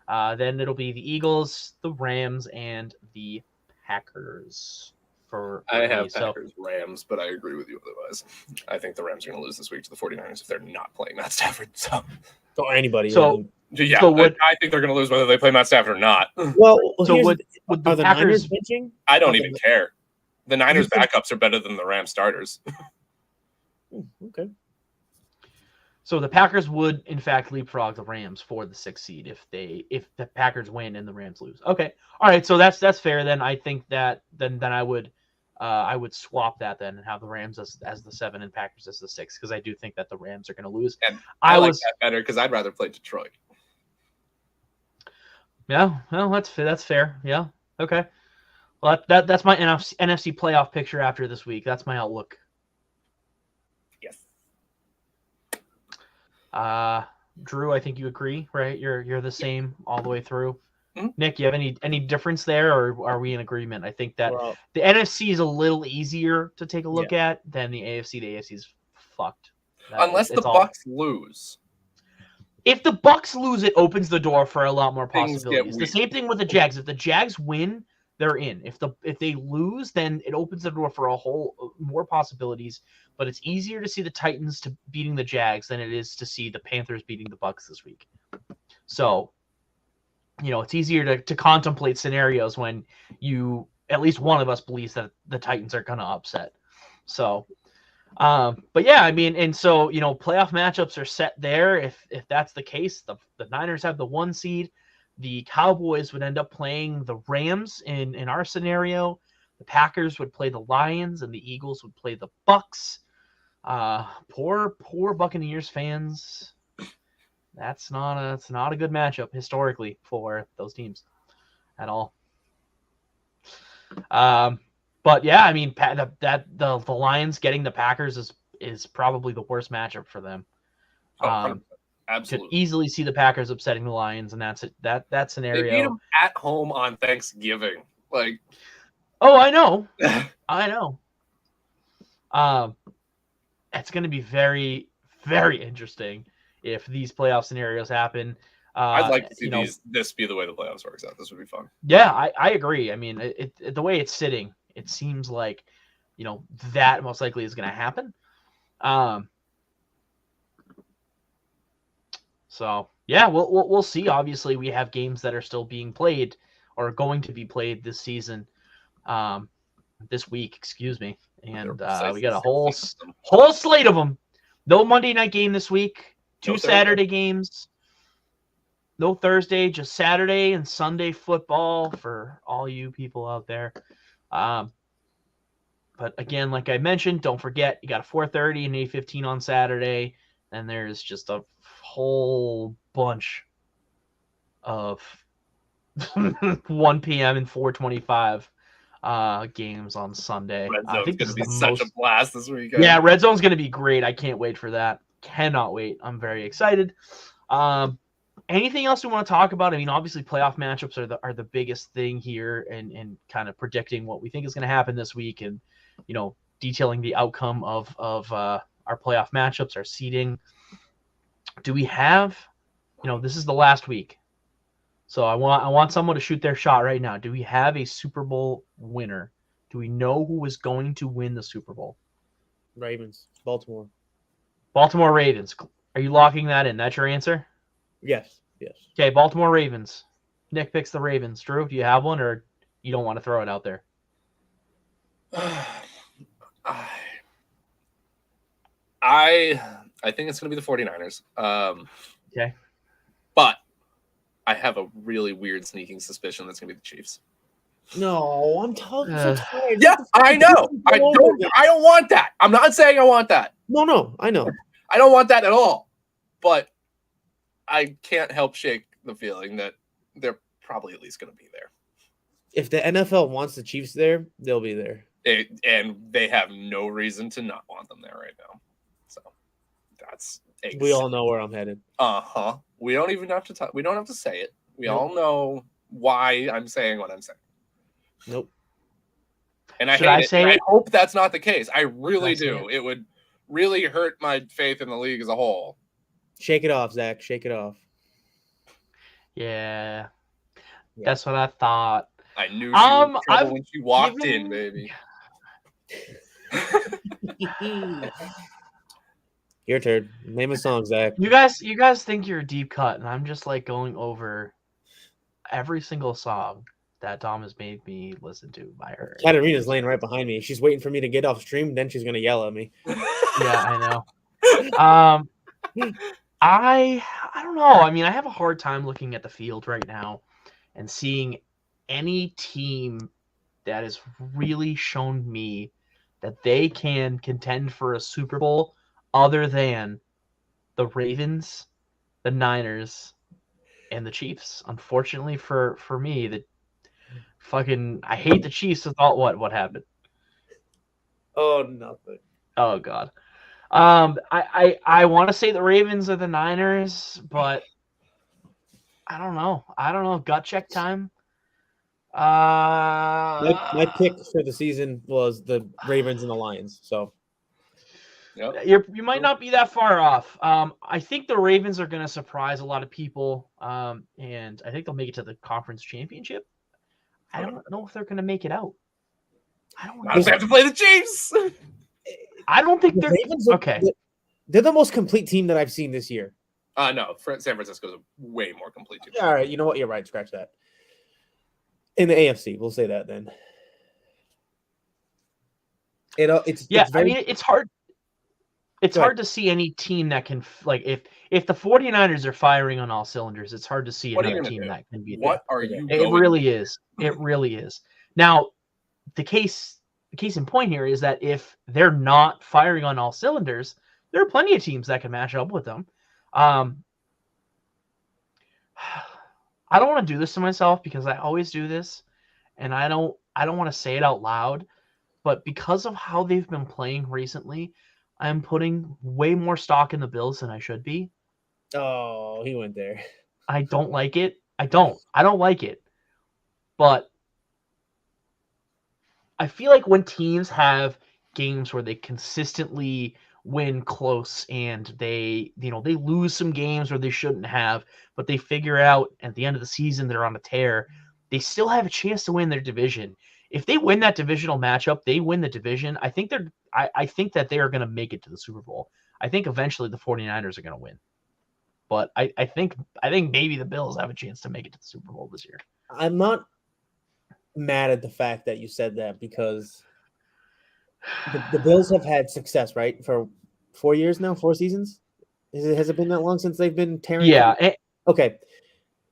Then it'll be the Eagles, the Rams, and the Packers. I have Packers, Rams, but I agree with you otherwise. I think the Rams are going to lose this week to the 49ers if they're not playing Matt Stafford. So anybody. So yeah, I think they're going to lose whether they play Matt Stafford or not. Well, so would the Packers pitching? I don't even care. The Niners backups are better than the Rams starters. Okay. So the Packers would, in fact, leapfrog the Rams for the 6th seed if the Packers win and the Rams lose. Okay, all right. So that's fair. Then I think that then I would swap that then and have the Rams as the 7 and Packers as the 6 because I do think that the Rams are going to lose. And I like that better because I'd rather play Detroit. Yeah, well, that's fair. Yeah, okay. Well, that's my NFC playoff picture after this week. That's my outlook. Drew, I think you agree, right? You're the same all the way through. Nick, you have any difference there, or are we in agreement? I think that Well, the NFC is a little easier to take a look Yeah. at than the AFC. The AFC is fucked. Unless the It's all. Bucks lose, If the Bucks lose, it opens the door for a lot more things get possibilities. The weird. same thing with the Jags. If the Jags win, they're in. If they lose, then it opens the door for a whole more possibilities. But it's easier to see the Titans to beating the Jags than it is to see the Panthers beating the Bucks this week. So, it's easier to contemplate scenarios when at least one of us believes that the Titans are going to upset. So, but yeah, I mean, and so, playoff matchups are set there. If that's the case, the Niners have the 1 seed. The Cowboys would end up playing the Rams in our scenario. The Packers would play the Lions, and the Eagles would play the Bucks. Poor Buccaneers fans. It's not a good matchup historically for those teams at all. But yeah, I mean, the Lions getting the Packers is probably the worst matchup for them. Absolutely. Could easily see the Packers upsetting the Lions, and that's it. That scenario. They beat them at home on Thanksgiving. Like, oh, I know, I know. It's going to be very, very interesting if these playoff scenarios happen. I'd like to see this be the way the playoffs works out. This would be fun. Yeah, I agree. I mean, the way it's sitting, it seems like, that most likely is going to happen. So yeah, we'll see. Obviously, we have games that are still being played or going to be played this season, this week. Excuse me, and we got a whole slate of them. No Monday night game this week. 2 Saturday games. No Thursday, just Saturday and Sunday football for all you people out there. But again, like I mentioned, don't forget you got a 4:30 and 8:15 on Saturday. And there's just a whole bunch of 1 p.m. and 4:25 games on Sunday. Red Zone's going to be such a blast this weekend. Yeah, Red Zone's going to be great. I can't wait for that. Cannot wait. I'm very excited. Anything else we want to talk about? I mean, obviously, playoff matchups are the biggest thing here, and kind of predicting what we think is going to happen this week, and detailing the outcome of our playoff matchups, our seeding. Do we have? This is the last week, so I want someone to shoot their shot right now. Do we have a Super Bowl winner? Do we know who is going to win the Super Bowl? Ravens, Baltimore. Baltimore Ravens. Are you locking that in? That's your answer? Yes. Okay, Baltimore Ravens. Nick picks the Ravens. Drew, do you have one, or you don't want to throw it out there? I think it's going to be the 49ers. Okay. But I have a really weird sneaking suspicion that's going to be the Chiefs. No, I'm talking so tired. Yeah, I know. I don't want that. I'm not saying I want that. No, I know. I don't want that at all. But I can't help shake the feeling that they're probably at least going to be there. If the NFL wants the Chiefs there, they'll be there. And they have no reason to not want them there right now. So that's we all know where I'm headed. We don't even have to we don't have to say it. We all know why I'm saying what I'm saying. Nope. And I hope that's not the case. I really do. It would really hurt my faith in the league as a whole. Shake it off, Zach. Shake it off. Yeah. That's what I thought. I knew she was in trouble when she walked in, baby. Your turn. Name a song, Zach. You guys think you're a deep cut, and I'm just like going over every single song that Tom has made me listen to by her. Katarina's laying right behind me. She's waiting for me to get off stream, then she's gonna yell at me. Yeah, I know. I don't know. I mean, I have a hard time looking at the field right now and seeing any team that has really shown me that they can contend for a Super Bowl other than the Ravens, the Niners, and the Chiefs. Unfortunately for me, I hate the Chiefs with all what happened. Oh, nothing. Oh God. I want to say the Ravens or the Niners, but I don't know. Gut check time. My pick for the season was the Ravens and the Lions. So Yep. You might not be that far off. I think the Ravens are going to surprise a lot of people, and I think they'll make it to the conference championship. I don't know if they're going to make it out. I don't Not if they have to play the Chiefs. I don't think the they're Ravens are, okay. They're the most complete team that I've seen this year. No, San Francisco's a way more complete team. All right, you know what? You're right. Scratch that. In the AFC, we'll say that then. It's I mean, it's hard. It's hard to see any team that can if the 49ers are firing on all cylinders, it's hard to see another team that can beat them. What are you It really is. It really is. Now, the case in point here is that if they're not firing on all cylinders, there are plenty of teams that can match up with them. I don't want to do this to myself because I always do this, and I don't want to say it out loud, but because of how they've been playing recently, I'm putting way more stock in the Bills than I should be. Oh, he went there. I don't like it. I don't like it. But I feel like when teams have games where they consistently win close and they lose some games where they shouldn't have, but they figure out at the end of the season they're on a tear, they still have a chance to win their division. If they win that divisional matchup, they win the division. I think that they are going to make it to the Super Bowl. I think eventually the 49ers are going to win. But I think maybe the Bills have a chance to make it to the Super Bowl this year. I'm not mad at the fact that you said that because the Bills have had success, right? For 4 years now, 4 seasons? Has it been that long since they've been tearing? Yeah. Okay.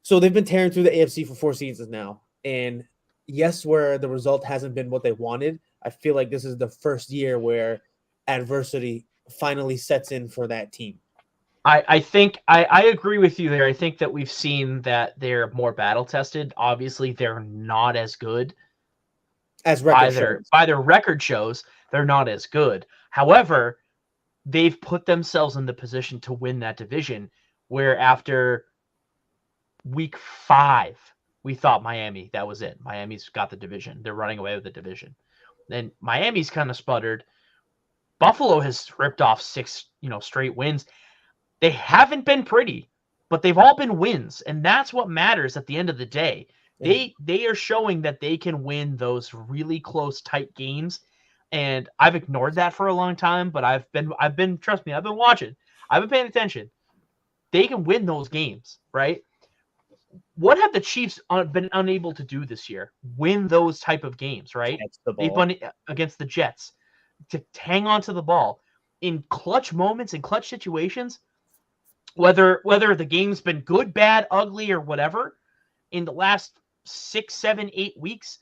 So they've been tearing through the AFC for 4 seasons now. And yes, where the result hasn't been what they wanted, I feel like this is the first year where adversity finally sets in for that team. I think I agree with you there. I think that we've seen that they're more battle tested. Obviously, they're not as good as by their record shows. They're not as good. However, they've put themselves in the position to win that division. Where after week 5, we thought Miami, that was it. Miami's got the division. They're running away with the division. Then Miami's kind of sputtered. Buffalo has ripped off 6, straight wins. They haven't been pretty, but they've all been wins, and that's what matters at the end of the day. They are showing that they can win those really close, tight games, and I've ignored that for a long time. But I've been trust me, I've been watching, I've been paying attention. They can win those games, right? What have the Chiefs been unable to do this year? Win those type of games, right? They've won against the Jets to hang on to the ball in clutch moments, in clutch situations. Whether the game's been good, bad, ugly, or whatever, in the last 6, 7, 8 weeks,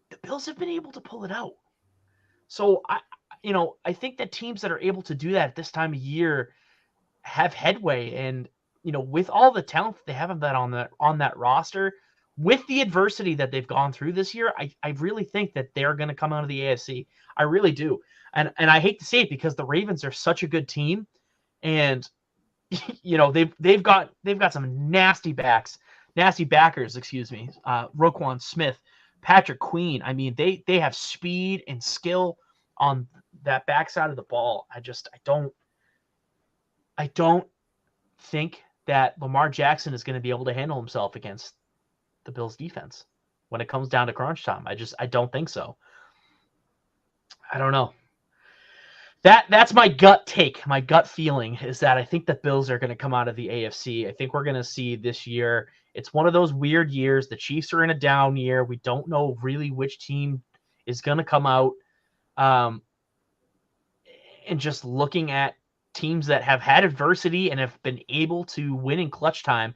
the Bills have been able to pull it out. So I think that teams that are able to do that at this time of year have headway, and with all the talent that they have on that roster, with the adversity that they've gone through this year, I really think that they're going to come out of the AFC. I really do, and I hate to say it because the Ravens are such a good team. And they've got some nasty backers, Roquan Smith, Patrick Queen. I mean, they have speed and skill on that backside of the ball. I don't think that Lamar Jackson is going to be able to handle himself against the Bills defense when it comes down to crunch time. I don't think so. I don't know. That's my gut take. My gut feeling is that I think the Bills are going to come out of the AFC. I think we're going to see this year. It's one of those weird years. The Chiefs are in a down year. We don't know really which team is going to come out. And just looking at teams that have had adversity and have been able to win in clutch time,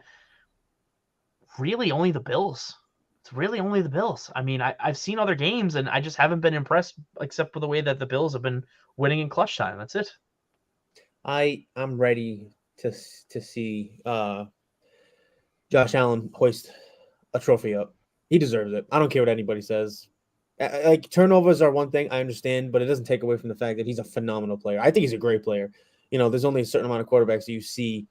really only the Bills. It's really only the Bills. I mean, I've seen other games, and I just haven't been impressed except for the way that the Bills have been winning in clutch time. That's it. I'm ready to see Josh Allen hoist a trophy up. He deserves it. I don't care what anybody says. Like, turnovers are one thing, I understand, but it doesn't take away from the fact that he's a phenomenal player. I think he's a great player. There's only a certain amount of quarterbacks that you see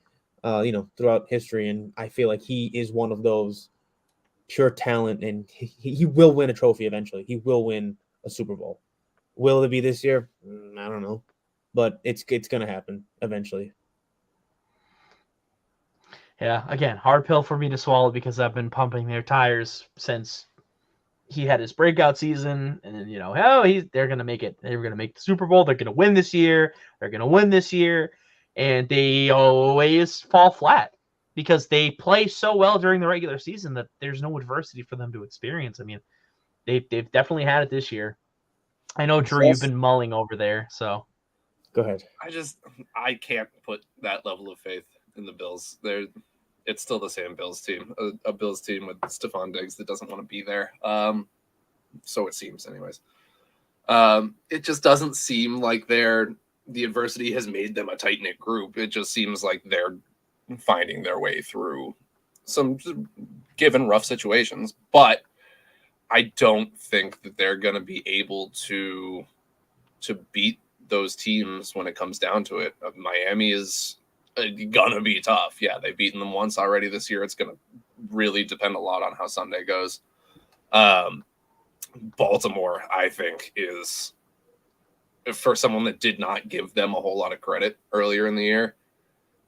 throughout history, and I feel like he is one of those pure talent, and he will win a trophy eventually. He will win a Super Bowl. Will it be this year? I don't know, but it's going to happen eventually. Yeah, again, hard pill for me to swallow because I've been pumping their tires since he had his breakout season, and then they're gonna make it. They're gonna make the Super Bowl. They're gonna win this year. They're gonna win this year, and they always fall flat because they play so well during the regular season that there's no adversity for them to experience. I mean, they've definitely had it this year. I know, Drew, you've been mulling over there, so go ahead. I can't put that level of faith in the Bills. It's still the same Bills team, a Bills team with Stephon Diggs that doesn't want to be there. So it seems, anyways. It just doesn't seem like the adversity has made them a tight knit group. It just seems like they're finding their way through some given rough situations, but I don't think that they're going to be able to beat those teams when it comes down to it. Miami is gonna be tough. Yeah, they've beaten them once already this year. It's gonna really depend a lot on how Sunday goes. Baltimore, I think, is, for someone that did not give them a whole lot of credit earlier in the year,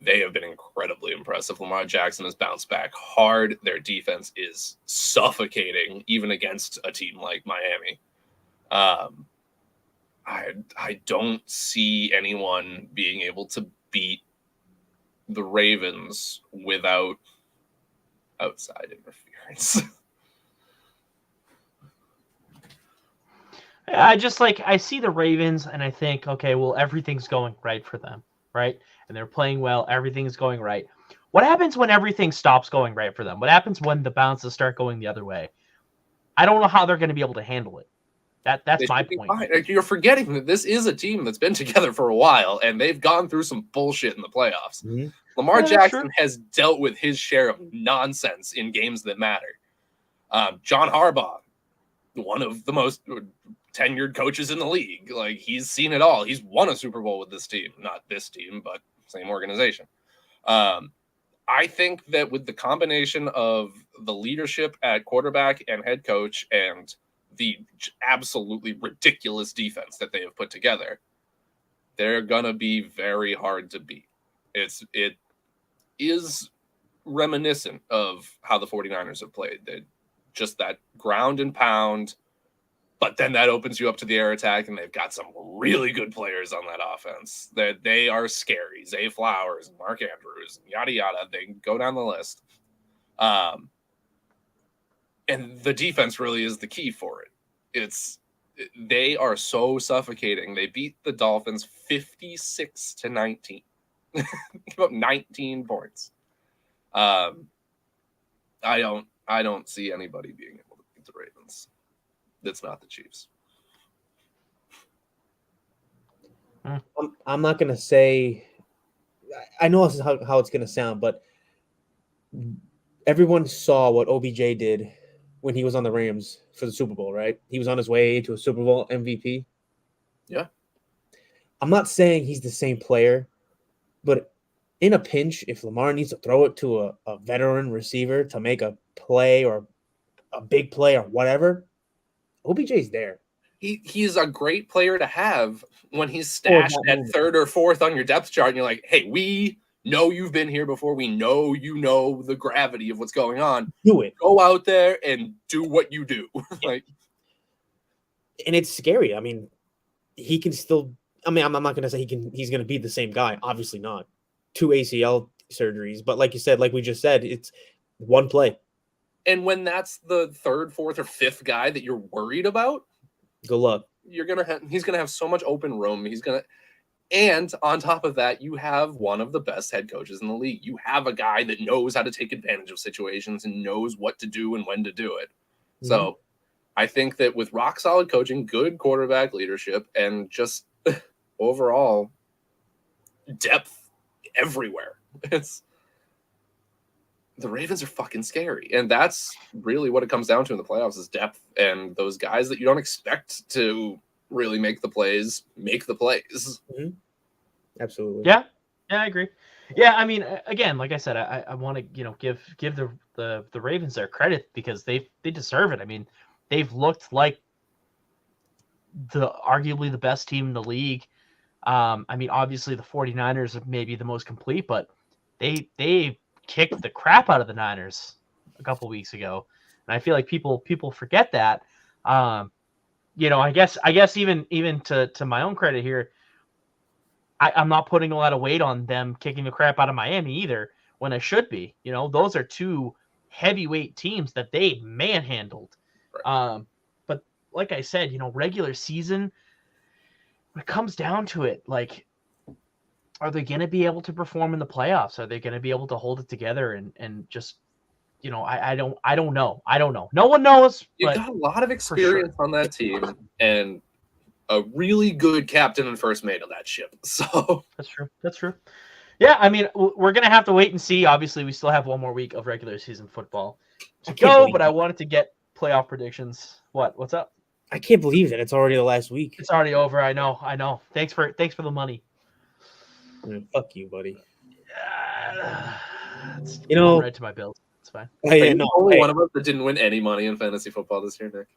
they have been incredibly impressive. Lamar Jackson has bounced back hard. Their defense is suffocating, even against a team like Miami. I don't see anyone being able to beat the Ravens without outside interference. I see the Ravens and I think, okay, well, everything's going right for them, right? And they're playing well. Everything's going right. What happens when everything stops going right for them? What happens when the bounces start going the other way? I don't know how they're going to be able to handle it. That's my point. You're forgetting that this is a team that's been together for a while, and they've gone through some bullshit in the playoffs. Mm-hmm. Lamar Jackson has dealt with his share of nonsense in games that matter. John Harbaugh, one of the most tenured coaches in the league, like, he's seen it all. He's won a Super Bowl with this team, not this team, but same organization. I think that with the combination of the leadership at quarterback and head coach and the absolutely ridiculous defense that they have put together, they're gonna be very hard to beat. It is reminiscent of how the 49ers have played. Just that ground and pound, but then that opens you up to the air attack, and they've got some really good players on that offense. They are scary. Zay Flowers, Mark Andrews, yada yada. They go down the list. And the defense really is the key for it. They are so suffocating. They beat the Dolphins 56-19. Give up 19 points. I don't see anybody being able to beat the Ravens. That's not the Chiefs. I'm not gonna say. I know this is how it's gonna sound, but everyone saw what OBJ did when he was on the Rams for the Super Bowl, right? He was on his way to a Super Bowl MVP. Yeah. I'm not saying he's the same player, but in a pinch, if Lamar needs to throw it to a veteran receiver to make a play or a big play or whatever, OBJ's there. He's a great player to have when he's stashed at third or fourth on your depth chart, and you're like, hey, we know you've been here before. We know you know the gravity of what's going on. Do it. Go out there and do what you do. And it's scary. I mean, he can still. I mean, I'm not going to say he's going to be the same guy. Obviously not. 2 ACL surgeries, but like you said, like we just said, it's one play. And when that's the third, fourth, or fifth guy that you're worried about, good luck. He's gonna have so much open room. And on top of that, you have one of the best head coaches in the league. You have a guy that knows how to take advantage of situations and knows what to do and when to do it. Mm-hmm. So I think that with rock solid coaching, good quarterback leadership, and just overall depth everywhere, the Ravens are fucking scary. And that's really what it comes down to in the playoffs, is depth. And those guys that you don't expect to really make the plays, make the plays. Mm-hmm. Absolutely. Yeah, I agree. Yeah, I mean, again, like I said, I want to give the Ravens their credit because they deserve it. I mean, they've looked like the arguably the best team in the league. I mean, obviously the 49ers are maybe the most complete, but they kicked the crap out of the Niners a couple weeks ago, and I feel like people forget that. I guess even to my own credit here, I'm not putting a lot of weight on them kicking the crap out of Miami either when I should be. Those are two heavyweight teams that they manhandled. Right. But like I said, regular season, when it comes down to it, like, are they going to be able to perform in the playoffs? Are they going to be able to hold it together and just, I don't know. I don't know. No one knows, You but got a lot of for sure. experience on that team and a really good captain and first mate of that ship. So That's true. That's true. Yeah, I mean, we're going to have to wait and see. Obviously, we still have one more week of regular season football to go, but I wanted to get playoff predictions. What's up? I can't believe that it's already the last week. It's already over. I know. Thanks for the money. Fuck you, buddy. It's You know, going right to my bills. It's fine. Yeah, Are you no, the only hey, one of us that didn't win any money in fantasy football this year, Nick?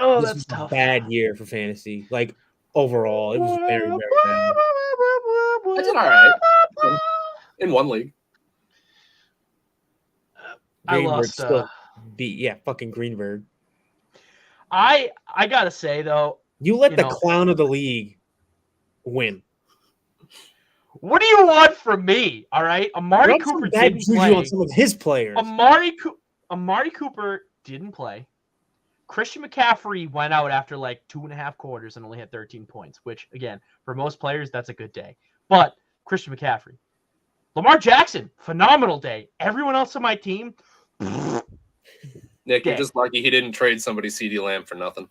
Oh, this that's was tough. a bad year for fantasy. Like overall, it was very, very bad. I did all right in one league. I lost. Still beat, fucking Greenberg. I gotta say though, You let the clown of the league win. What do you want from me? All right, Amari Cooper didn't play. On some of his players. Amari Cooper didn't play. Christian McCaffrey went out after like 2.5 quarters and only had 13 points, which again, for most players, that's a good day. But Christian McCaffrey, Lamar Jackson, phenomenal day. Everyone else on my team, Nick, you're just lucky he didn't trade somebody CeeDee Lamb for nothing.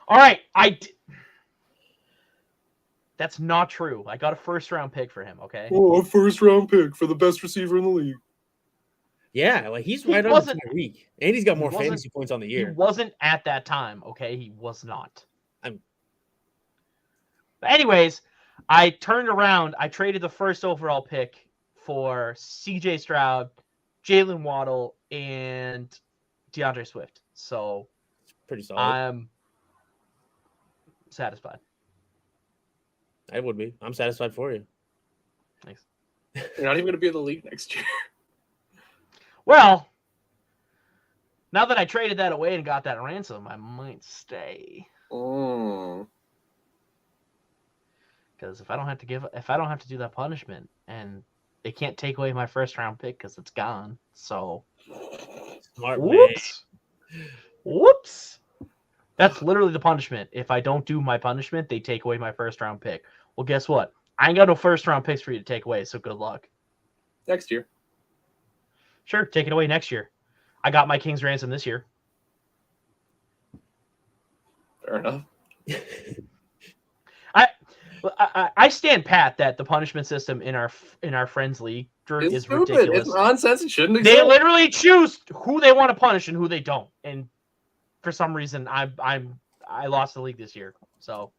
All right, that's not true. I got a first-round pick for him, okay? Oh, a first-round pick for the best receiver in the league. Yeah, like he's right on the week. And he's got more fantasy points on the year. He wasn't at that time, okay? He was not. But anyways, I turned around. I traded the first overall pick for CJ Stroud, Jalen Waddle, and DeAndre Swift. So pretty solid. I'm satisfied. I would be. I'm satisfied for you. Thanks. You're not even going to be in the league next year. Well, now that I traded that away and got that ransom, I might stay. Oh. Because if I don't have to do that punishment, and they can't take away my first round pick because it's gone. So, smart whoops. That's literally the punishment. If I don't do my punishment, they take away my first round pick. Well, guess what? I ain't got no first round picks for you to take away. So good luck. Next year. Sure, take it away next year. I got my King's ransom this year. Fair enough. I stand pat that the punishment system in our friends league is stupid. ridiculous. It's nonsense. It shouldn't exist. They literally choose who they want to punish and who they don't. And for some reason, I lost the league this year. So,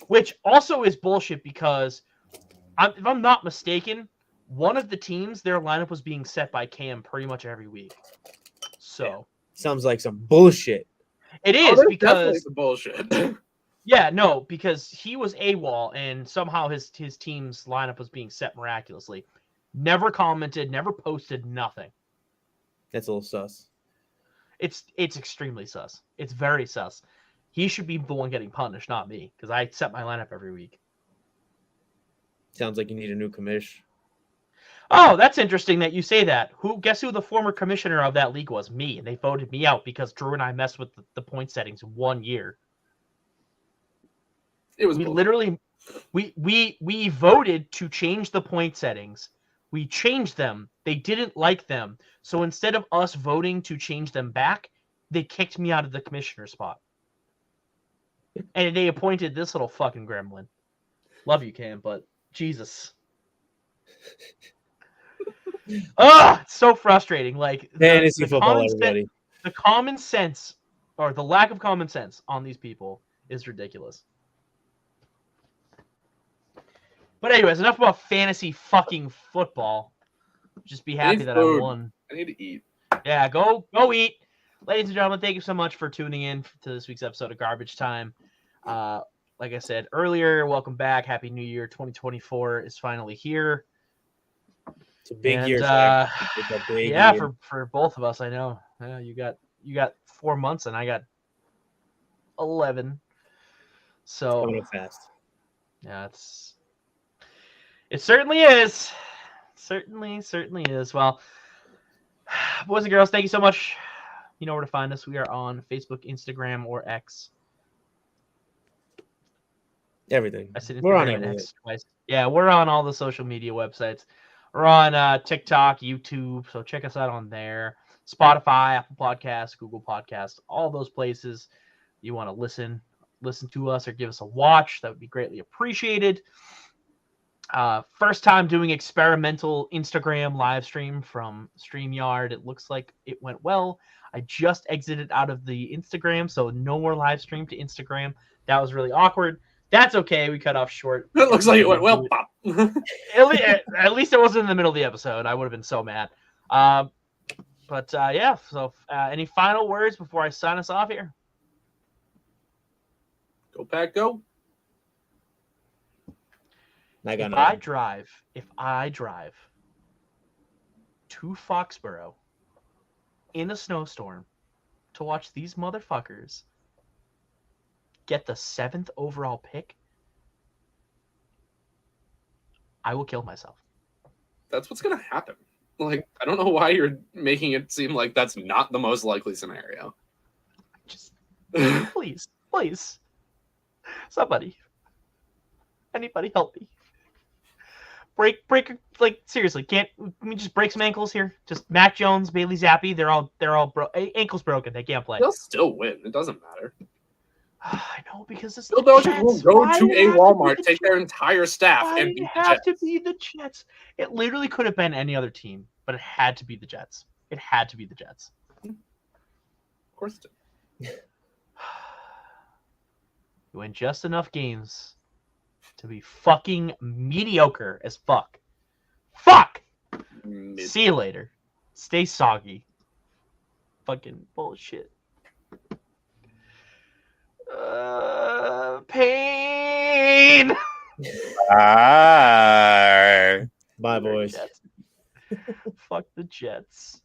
which also is bullshit because if I'm not mistaken, one of the teams, their lineup was being set by Cam pretty much every week. So sounds like some bullshit. It is because some bullshit. Yeah, no, because he was AWOL and somehow his team's lineup was being set miraculously. Never commented, never posted, nothing. That's a little sus. It's extremely sus. It's very sus. He should be the one getting punished, not me, because I set my lineup every week. Sounds like you need a new commish. Oh, that's interesting that you say that. Guess who the former commissioner of that league was? Me, and they voted me out because Drew and I messed with the point settings 1 year. It was literally we voted to change the point settings. We changed them. They didn't like them. So instead of us voting to change them back, they kicked me out of the commissioner spot. And they appointed this little fucking gremlin. Love you, Cam, but Jesus. It's so frustrating. Like fantasy football, everybody. The common sense or the lack of common sense on these people is ridiculous. But anyways, enough about fantasy fucking football. Just be happy that I won. I need to eat. Yeah, go eat. Ladies and gentlemen, thank you so much for tuning in to this week's episode of Garbage Time. Like I said earlier, welcome back. Happy New Year. 2024 is finally here. It's a big year, Zack. It's a big Yeah, year. for both of us, I know. Yeah, you got 4 months and I got 11. So Coming up fast. yeah, it certainly is. Certainly is. Well, boys and girls, thank you so much. You know where to find us. We are on Facebook, Instagram, or X. Everything. I said We're on Instagram and everything. X twice. Yeah, we're on all the social media websites. We're on TikTok, YouTube, so check us out on there. Spotify, Apple Podcasts, Google Podcasts, all those places. You want to listen to us or give us a watch, that would be greatly appreciated. First time doing experimental Instagram live stream from StreamYard. It looks like it went well. I just exited out of the Instagram, so no more live stream to Instagram. That was really awkward. That's okay. We cut off short. It looks like it went well. Pop. At least it wasn't in the middle of the episode. I would have been so mad. But yeah, so any final words before I sign us off here? Go Pack, go. If I drive to Foxborough in a snowstorm to watch these motherfuckers get the 7th overall pick, I will kill myself. That's what's going to happen. Like, I don't know why you're making it seem like that's not the most likely scenario. Just please, somebody, anybody help me. Break, like seriously, can we just break some ankles here? Just Mac Jones, Bailey Zappi, they're all ankles broken. They can't play. They'll still win. It doesn't matter. I know, because it's Bill Belichick will go to a Walmart, take their entire staff, and beat the Jets. To be the Jets. It literally could have been any other team, but it had to be the Jets. It had to be the Jets. Of course it did. You win just enough games to be fucking mediocre as fuck. Fuck! See you later. Stay soggy. Fucking bullshit. Pain! Bye. Bye, boys. Fuck the Jets.